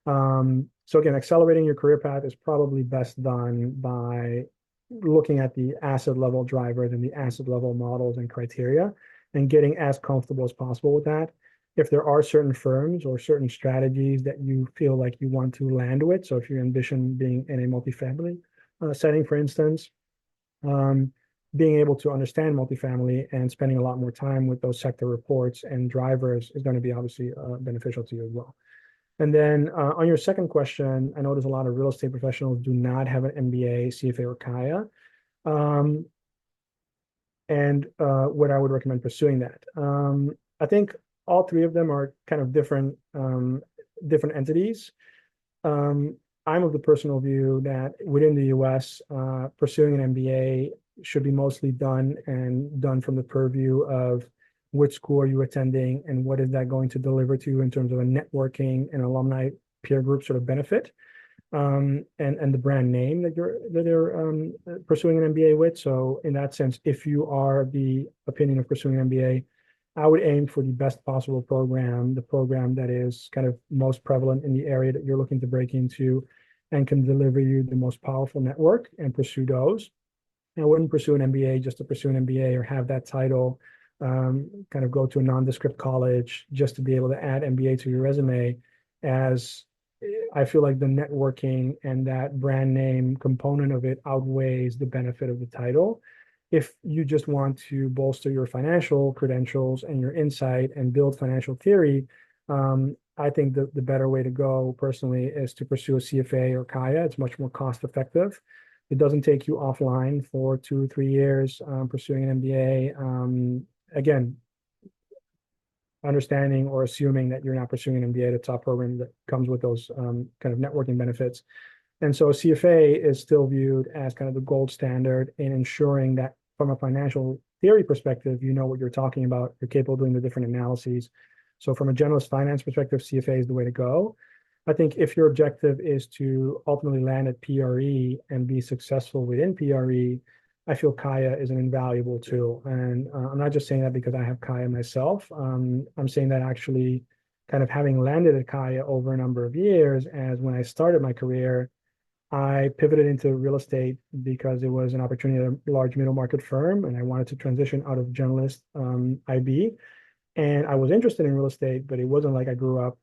So again, accelerating your career path is probably best done by looking at the asset level drivers and the asset level models and criteria and getting as comfortable as possible with that. If there are certain firms or certain strategies that you feel like you want to land with, so if you ambition being in a multifamily setting, for instance, being able to understand multifamily and spending a lot more time with those sector reports and drivers is going to be obviously beneficial to you as well. And then on your second question, I know there's a lot of real estate professionals do not have an MBA, CFA, or CAIA. And what I would recommend pursuing that. I think all three of them are kind of different entities. I'm of the personal view that within the US, pursuing an MBA should be mostly done from the purview of which school are you attending and what is that going to deliver to you in terms of a networking and alumni peer group sort of benefit, and the brand name that you're pursuing an MBA with. So in that sense, if you are of the opinion of pursuing an MBA, I would aim for the best possible program, the program that is kind of most prevalent in the area that you're looking to break into and can deliver you the most powerful network, and pursue those. I wouldn't pursue an MBA just to pursue an MBA or have that title, kind of go to a nondescript college just to be able to add MBA to your resume, as I feel like the networking and that brand name component of it outweighs the benefit of the title. If you just want to bolster your financial credentials and your insight and build financial theory, I think the better way to go personally is to pursue a CFA or CAIA. It's much more cost effective. It doesn't take you offline for 2-3 years pursuing an MBA. Again, understanding or assuming that you're not pursuing an MBA, the top program that comes with those kind of networking benefits. And so CFA is still viewed as kind of the gold standard in ensuring that from a financial theory perspective, you know what you're talking about, you're capable of doing the different analyses. So from a generalist finance perspective, CFA is the way to go. I think if your objective is to ultimately land at PRE and be successful within PRE, I feel CAIA is an invaluable tool. And I'm not just saying that because I have CAIA myself. I'm saying that actually kind of having landed at CAIA over a number of years, as when I started my career, I pivoted into real estate because it was an opportunity at a large middle market firm, and I wanted to transition out of generalist IB. And I was interested in real estate, but it wasn't like I grew up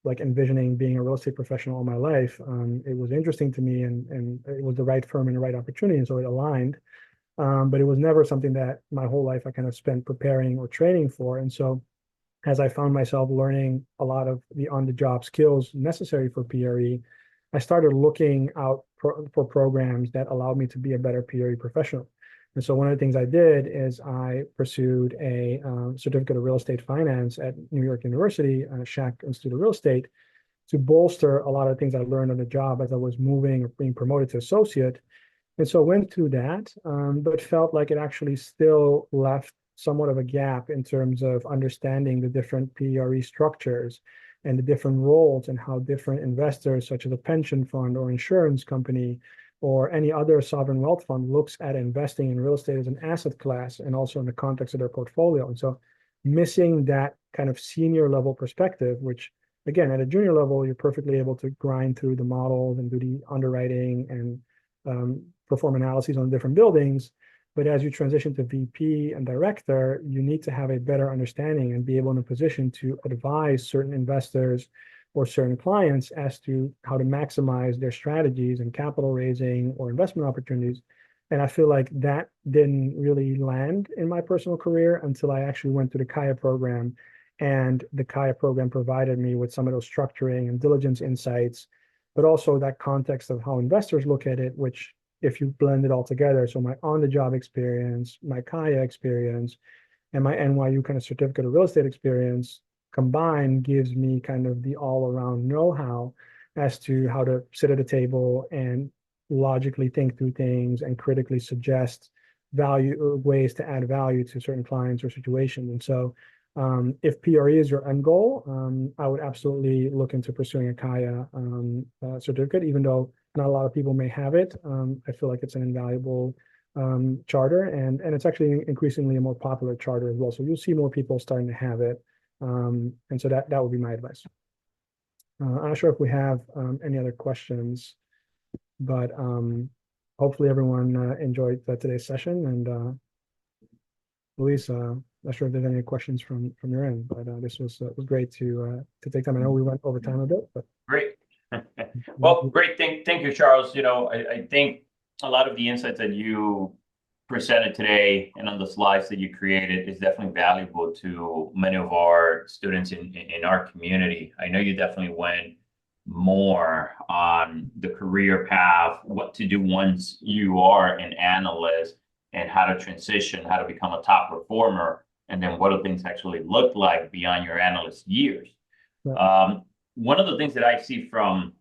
like envisioning being a real estate professional all my life. It was interesting to me, and it was the right firm and the right opportunity, and so it aligned. But it was never something that my whole life I kind of spent preparing or training for. And so as I found myself learning a lot of the on-the-job skills necessary for PRE, I started looking out for programs that allowed me to be a better PRE professional. And so one of the things I did is I pursued a certificate of real estate finance at New York University, Schack Institute of Real Estate, to bolster a lot of things I learned on the job as I was moving or being promoted to associate. And so went through that, but felt like it actually still left somewhat of a gap in terms of understanding the different PRE structures and the different roles and how different investors, such as a pension fund or insurance company or any other sovereign wealth fund, looks at investing in real estate as an asset class and also in the context of their portfolio. And so missing that kind of senior level perspective, which again, at a junior level, you're perfectly able to grind through the models and do the underwriting and perform analyses on different buildings. But as you transition to VP and director, you need to have a better understanding and be able in a position to advise certain investors or certain clients as to how to maximize their strategies and capital raising or investment opportunities And I feel like that didn't really land in my personal career until I actually went to the CAIA program. And the CAIA program provided me with some of those structuring and diligence insights, but also that context of how investors look at it, which if you blend it all together, so my on-the-job experience, my CAIA experience, and my NYU kind of certificate of real estate experience combined gives me kind of the all-around know-how as to how to sit at a table and logically think through things and critically suggest value ways to add value to certain clients or situations. And so if PRE is your end goal, I would absolutely look into pursuing a CAIA certificate, even though not a lot of people may have it. I feel like it's an invaluable charter, and it's actually increasingly a more popular charter as well. So you'll see more people starting to have it. And so that would be my advice. I'm not sure if we have any other questions, but hopefully everyone enjoyed today's session. And Luis, not sure if there's any questions from your end, but this was great to take time. I know we went over time a bit, but Great. Well, great. Thank you, Charles. I think a lot of the insights that you presented today and on the slides that you created is definitely valuable to many of our students in our community. I know you definitely went more on the career path, what to do once you are an analyst, and how to transition, how to become a top performer, and then what do things actually look like beyond your analyst years. Yeah. One of the things that I see from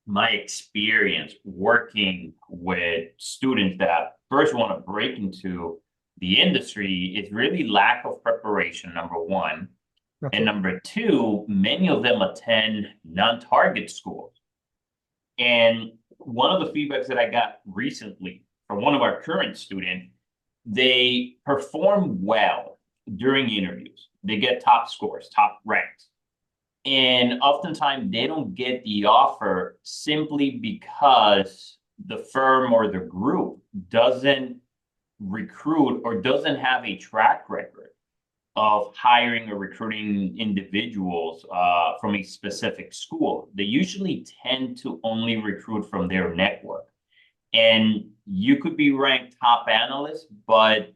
my experience working with students that first want to break into the industry is really lack of preparation, number one. And number two, many of them attend non-target schools. And one of the feedbacks that I got recently from one of our current students, they perform well during interviews. They get top scores, top ranks. And oftentimes they don't get the offer simply because the firm or the group doesn't recruit or doesn't have a track record of hiring or recruiting individuals from a specific school. They usually tend to only recruit from their network. And you could be ranked top analyst, but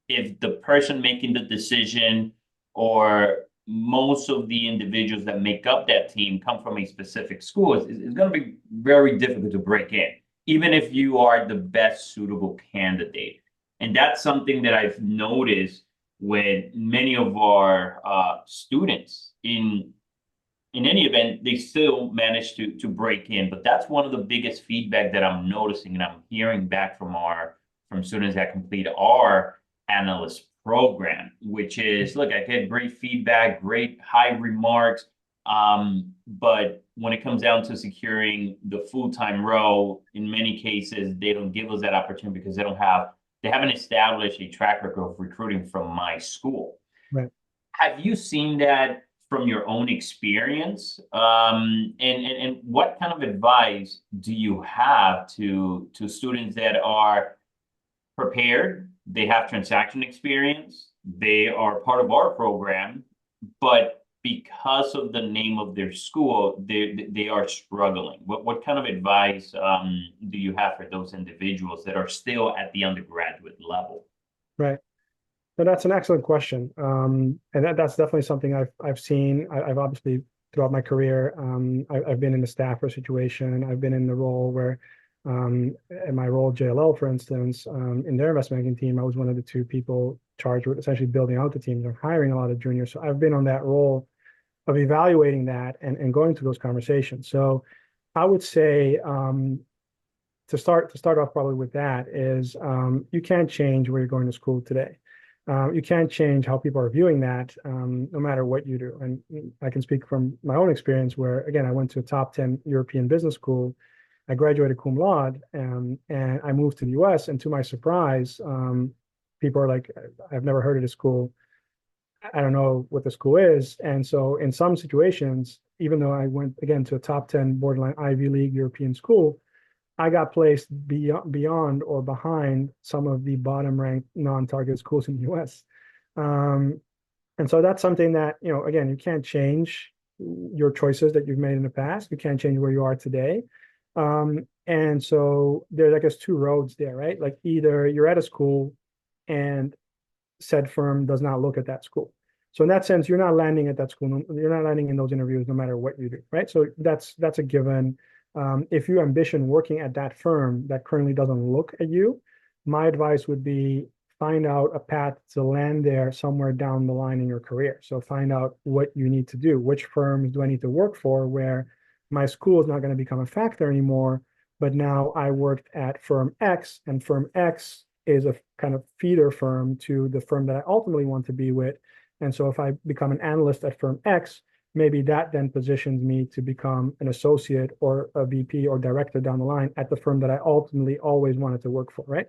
if the person making the decision or most of the individuals that make up that team come from a specific school, it's going to be very difficult to break in, even if you are the best suitable candidate. And that's something that I've noticed with many of our students. In any event, they still manage to break in. But that's one of the biggest feedback that I'm noticing and I'm hearing back from students that complete our analyst program, which is, look, I get great feedback, great high remarks, but when it comes down to securing the full-time role, in many cases, they don't give us that opportunity because they haven't established a track record of recruiting from my school. Right. Have you seen that from your own experience? And what kind of advice do you have to students that are prepared, they have transaction experience, they are part of our program, but because of the name of their school, they are struggling? What kind of advice do you have for those individuals that are still at the undergraduate level? Right. So that's an excellent question. And that's definitely something I've seen. I've obviously throughout my career, I've been in the staffer situation. I've been in the role where in my role at JLL, for instance, in their investment banking team, I was one of the two people charged with essentially building out the team and hiring a lot of juniors. So I've been on that role of evaluating that and going through those conversations. So I would say to start off probably with that is you can't change where you're going to school today. You can't change how people are viewing that, no matter what you do. And I can speak from my own experience where, again, I went to a top 10 European business school. I graduated cum laude, and I moved to the US. And to my surprise, people are like, I've never heard of this school. I don't know what the school is. And so in some situations, even though I went, again, to a top 10 borderline Ivy League European school, I got placed beyond or behind some of the bottom ranked non-target schools in the US. And so that's something that, again, you can't change your choices that you've made in the past. You can't change where you are today. And so there's, I guess, two roads there, right? Like either you're at a school and said firm does not look at that school. So in that sense, you're not landing at that school. You're not landing in those interviews no matter what you do, right? So that's a given. If you ambition working at that firm that currently doesn't look at you, my advice would be find out a path to land there somewhere down the line in your career. So find out what you need to do. Which firms do I need to work for where my school is not going to become a factor anymore, but now I worked at firm X, and firm X is a kind of feeder firm to the firm that I ultimately want to be with. And so if I become an analyst at firm X, maybe that then positions me to become an associate or a VP or director down the line at the firm that I ultimately always wanted to work for, right?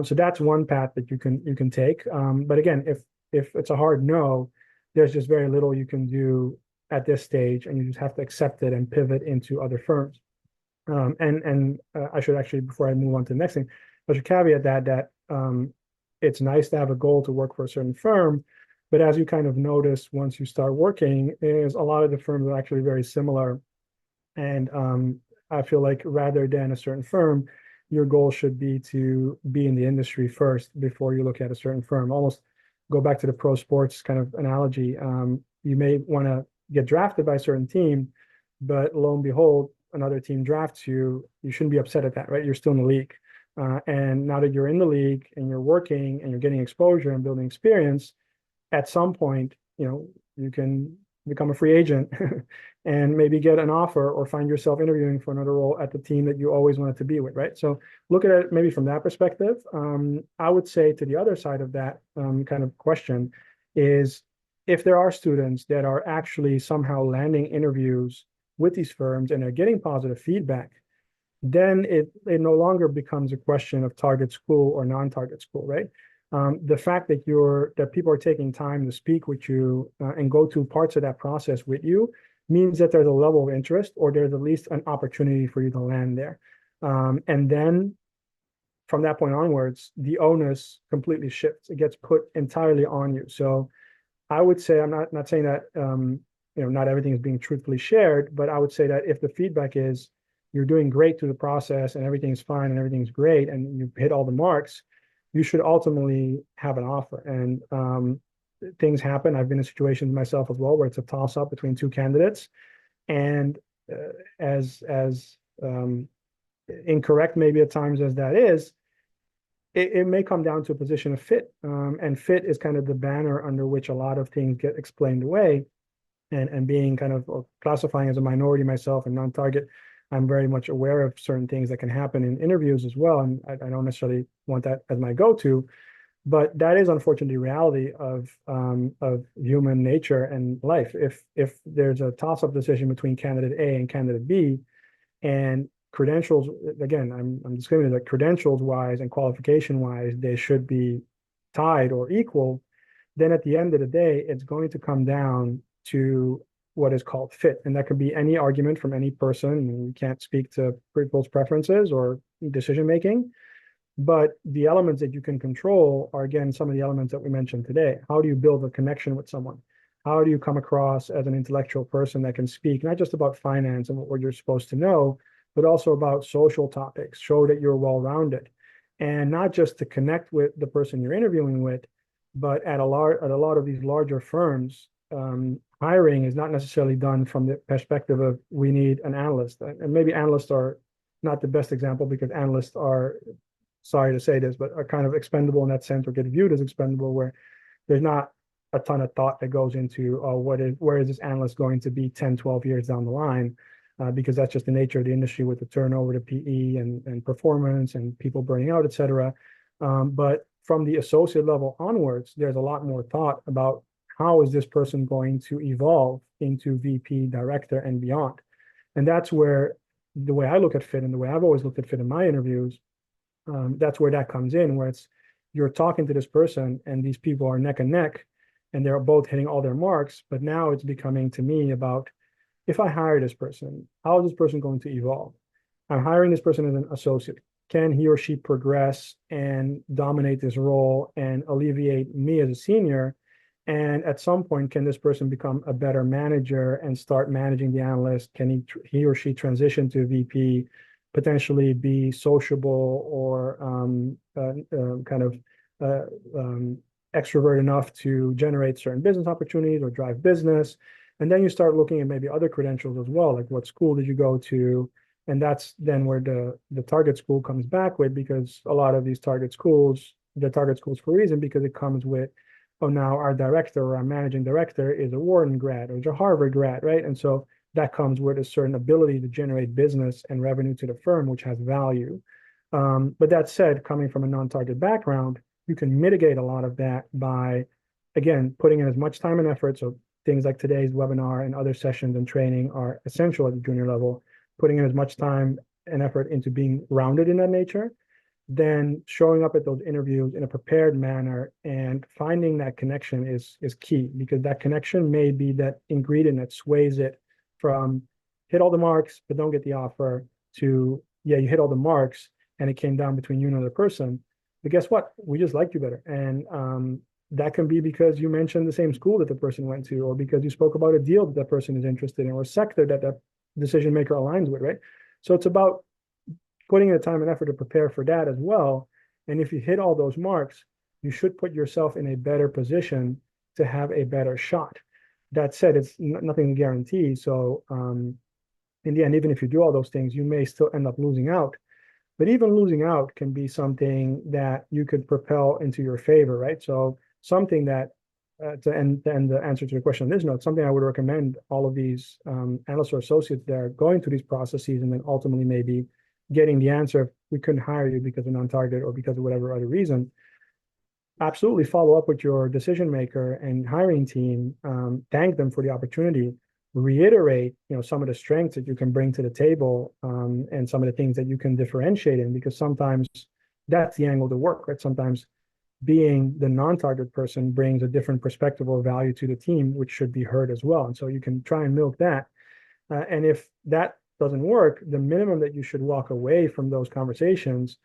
So that's one path that you can take. But again, if it's a hard no, there's just very little you can do at this stage, and you just have to accept it and pivot into other firms. I should actually, before I move on to the next thing, I should caveat that it's nice to have a goal to work for a certain firm, but as you kind of notice once you start working, is a lot of the firms are actually very similar. And I feel like rather than a certain firm, your goal should be to be in the industry first before you look at a certain firm. Almost go back to the pro sports kind of analogy. You may want to get drafted by a certain team, but lo and behold, another team drafts you. You shouldn't be upset at that, right? You're still in the league. And now that you're in the league and you're working and you're getting exposure and building experience, at some point, you can become a free agent and maybe get an offer or find yourself interviewing for another role at the team that you always wanted to be with, right? So look at it maybe from that perspective. I would say to the other side of that kind of question is if there are students that are actually somehow landing interviews with these firms and they're getting positive feedback, then it no longer becomes a question of target school or non-target school, right? The fact that people are taking time to speak with you and go through parts of that process with you means that there's a level of interest, or there's at least an opportunity for you to land there. And then from that point onwards, the onus completely shifts. It gets put entirely on you. So I would say, I'm not saying that not everything is being truthfully shared, but I would say that if the feedback is you're doing great through the process and everything's fine and everything's great and you've hit all the marks, you should ultimately have an offer. And things happen. I've been in situations myself as well where it's a toss-up between two candidates, and as incorrect maybe at times as that is, it may come down to a position of fit, and fit is kind of the banner under which a lot of things get explained away. And being kind of classifying as a minority myself and non-target, I'm very much aware of certain things that can happen in interviews as well. And I don't necessarily want that as my go-to, but that is unfortunately reality of human nature and life. If there's a toss-up decision between candidate A and candidate B, and credentials, again, I'm discriminating that credentials wise and qualification wise, they should be tied or equal, then at the end of the day, it's going to come down to what is called fit. And that could be any argument from any person. And you can't speak to people's preferences or decision making. But the elements that you can control are, again, some of the elements that we mentioned today. How do you build a connection with someone? How do you come across as an intellectual person that can speak, not just about finance and what you're supposed to know, but also about social topics, show that you're well-rounded. And not just to connect with the person you're interviewing with, but at a lot of these larger firms, hiring is not necessarily done from the perspective of we need an analyst. And maybe analysts are not the best example because analysts are, sorry to say this, but are kind of expendable in that sense, or get viewed as expendable, where there's not a ton of thought that goes into where is this analyst going to be 10, 12 years down the line, because that's just the nature of the industry with the turnover to PE and performance and people burning out, et cetera. But from the associate level onwards, there's a lot more thought about how is this person going to evolve into VP, director, and beyond. And that's where the way I look at fit and the way I've always looked at fit in my interviews, that's where that comes in, where it's you're talking to this person and these people are neck and neck and they're both hitting all their marks. But now it's becoming to me about, if I hire this person, how is this person going to evolve? I'm hiring this person as an associate. Can he or she progress and dominate this role and alleviate me as a senior? And at some point, can this person become a better manager and start managing the analyst? Can he or she transition to VP? potentially be sociable or kind of extrovert enough to generate certain business opportunities or drive business. And then you start looking at maybe other credentials as well, like what school did you go to? And that's then where the target school comes back with, because a lot of these target schools, they're target schools for a reason, because it comes with, oh, now our director or our managing director is a Wharton grad or is a Harvard grad, right? And so that comes with a certain ability to generate business and revenue to the firm, which has value. But that said, coming from a non-target background, you can mitigate a lot of that by, again, putting in as much time and effort. So things like today's webinar and other sessions and training are essential at the junior level, putting in as much time and effort into being rounded in that nature, then showing up at those interviews in a prepared manner and finding that connection is key, because that connection may be that ingredient that sways it from hit all the marks but don't get the offer to, yeah, you hit all the marks and it came down between you and another person, but guess what, we just liked you better. And that can be because you mentioned the same school that the person went to, or because you spoke about a deal that person is interested in, or a sector that that decision maker aligns with, right? So it's about putting in the time and effort to prepare for that as well. And if you hit all those marks, you should put yourself in a better position to have a better shot. That said, it's nothing guaranteed. So in the end, even if you do all those things, you may still end up losing out. But even losing out can be something that you could propel into your favor, right? So something that, to end the answer to the question on this note, something I would recommend all of these analysts or associates that are going through these processes and then ultimately maybe getting the answer, if we couldn't hire you because of non-target or because of whatever other reason, absolutely follow up with your decision maker and hiring team, thank them for the opportunity, reiterate, some of the strengths that you can bring to the table, and some of the things that you can differentiate in, because sometimes that's the angle to work, right? Sometimes being the non-target person brings a different perspective or value to the team, which should be heard as well. And so you can try and milk that. And if that doesn't work, the minimum that you should walk away from those conversations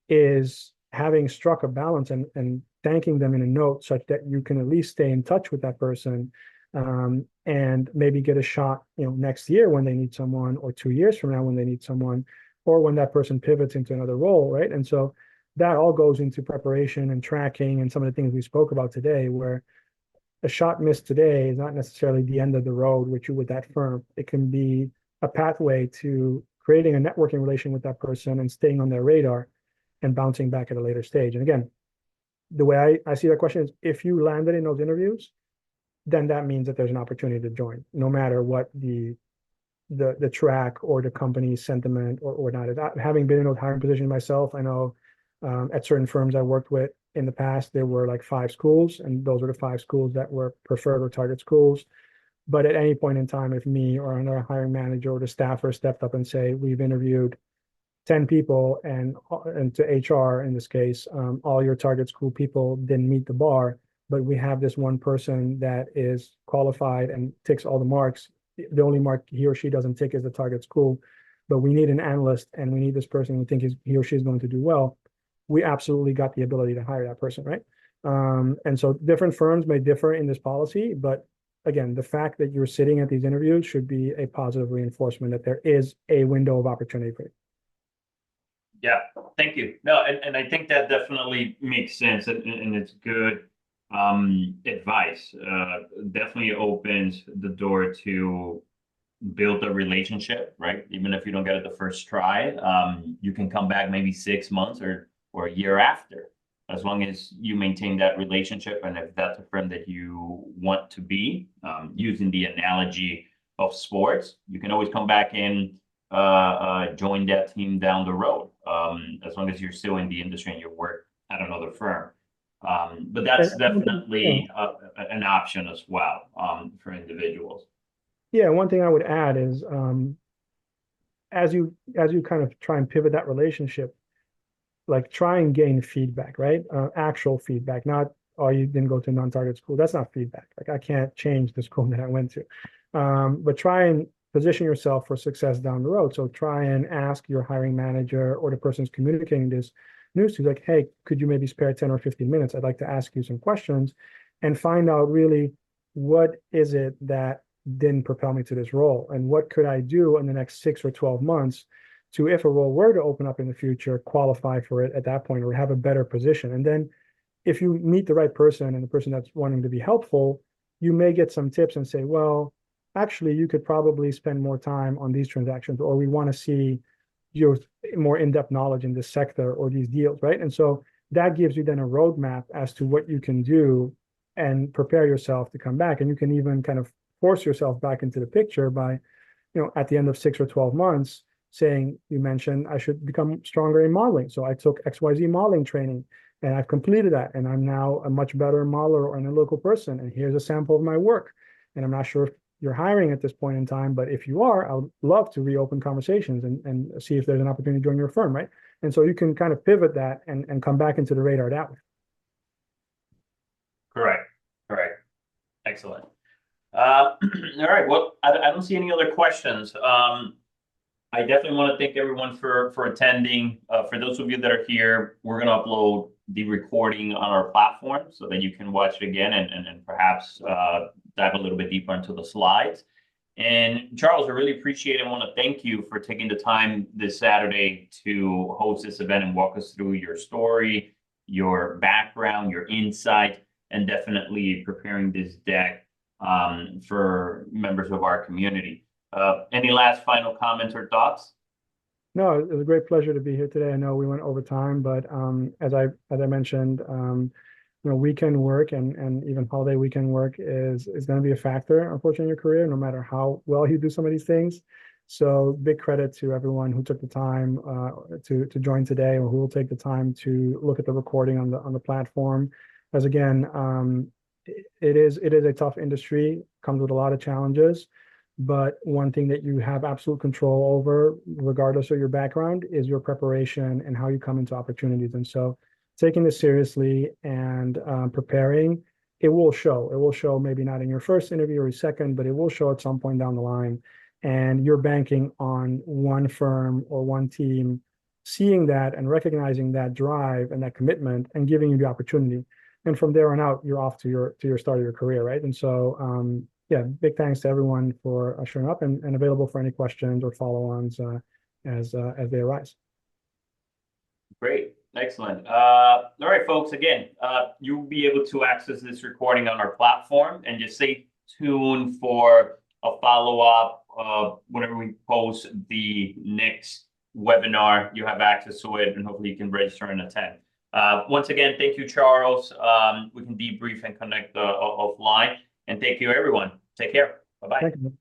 is having struck a balance and thanking them in a note, such that you can at least stay in touch with that person, and maybe get a shot, next year when they need someone, or 2 years from now when they need someone, or when that person pivots into another role, right? And so that all goes into preparation and tracking and some of the things we spoke about today, where a shot missed today is not necessarily the end of the road with that firm. It can be a pathway to creating a networking relation with that person and staying on their radar and bouncing back at a later stage. And again, the way I see that question is, if you landed in those interviews, then that means that there's an opportunity to join, no matter what the track or the company's sentiment or not. Having been in those hiring positions myself, I know at certain firms I worked with in the past, there were like 5 schools, and those were the 5 schools that were preferred or target schools. But at any point in time, if me or another hiring manager or the staffer stepped up and say, we've interviewed 10 people and to HR in this case, all your target school people didn't meet the bar, but we have this one person that is qualified and ticks all the marks. The only mark he or she doesn't tick is the target school, but we need an analyst and we need this person we think he or she is going to do well. We absolutely got the ability to hire that person, right? And so different firms may differ in this policy, but again, the fact that you're sitting at these interviews should be a positive reinforcement that there is a window of opportunity for you. Yeah, thank you. No, and I think that definitely makes sense, and it's good advice. Definitely opens the door to build a relationship, right? Even if you don't get it the first try, you can come back maybe 6 months or a year after, as long as you maintain that relationship. And if that's a friend that you want to be, using the analogy of sports, you can always come back and join that team down the road, as long as you're still in the industry and you work at another firm. But that's definitely an option as well, for individuals. Yeah, one thing I would add is, as you kind of try and pivot that relationship, like try and gain feedback, right? Actual feedback, not, oh, you didn't go to a non-target school. That's not feedback. Like, I can't change the school that I went to. But try and position yourself for success down the road. So try and ask your hiring manager or the person who's communicating this news to, like, hey, could you maybe spare 10 or 15 minutes? I'd like to ask you some questions and find out really what is it that didn't propel me to this role, and what could I do in the next 6 or 12 months to, if a role were to open up in the future, qualify for it at that point or have a better position. And then if you meet the right person and the person that's wanting to be helpful, you may get some tips and say, well, actually, you could probably spend more time on these transactions, or we want to see your more in-depth knowledge in this sector or these deals, right? And so that gives you then a roadmap as to what you can do and prepare yourself to come back. And you can even kind of force yourself back into the picture by, at the end of 6 or 12 months, saying, you mentioned I should become stronger in modeling. So I took XYZ modeling training and I've completed that. And I'm now a much better modeler or an analytical person. And here's a sample of my work. And I'm not sure if you're hiring at this point in time, but if you are, I would love to reopen conversations and see if there's an opportunity to join your firm, right? And so you can kind of pivot that and come back into the radar that way. Correct. Excellent. All right. Well, I don't see any other questions. I definitely want to thank everyone for attending. For those of you that are here, we're going to upload the recording on our platform so that you can watch it again and perhaps dive a little bit deeper into the slides. And Charles, I really appreciate it. I want to thank you for taking the time this Saturday to host this event and walk us through your story, your background, your insight, and definitely preparing this deck for members of our community. Any last final comments or thoughts? No, it was a great pleasure to be here today. I know we went over time, but as I mentioned, weekend work and even holiday weekend work is going to be a factor, unfortunately, in your career, no matter how well you do some of these things. So big credit to everyone who took the time to join today, or who will take the time to look at the recording on the platform. As again, it is a tough industry, comes with a lot of challenges. But one thing that you have absolute control over, regardless of your background, is your preparation and how you come into opportunities. And so taking this seriously and preparing, it will show. It will show, maybe not in your first interview or your second, but it will show at some point down the line. And you're banking on one firm or one team seeing that and recognizing that drive and that commitment and giving you the opportunity. And from there on out, you're off to your start of your career, right? And so yeah, big thanks to everyone for showing up and available for any questions or follow-ons as they arise. Great. Excellent. All right, folks, again, you'll be able to access this recording on our platform, and just stay tuned for a follow-up whenever we post the next webinar. You have access to it, and hopefully you can register and attend. Once again, thank you, Charles. We can debrief and connect offline. And thank you, everyone. Take care. Bye-bye. Thank you.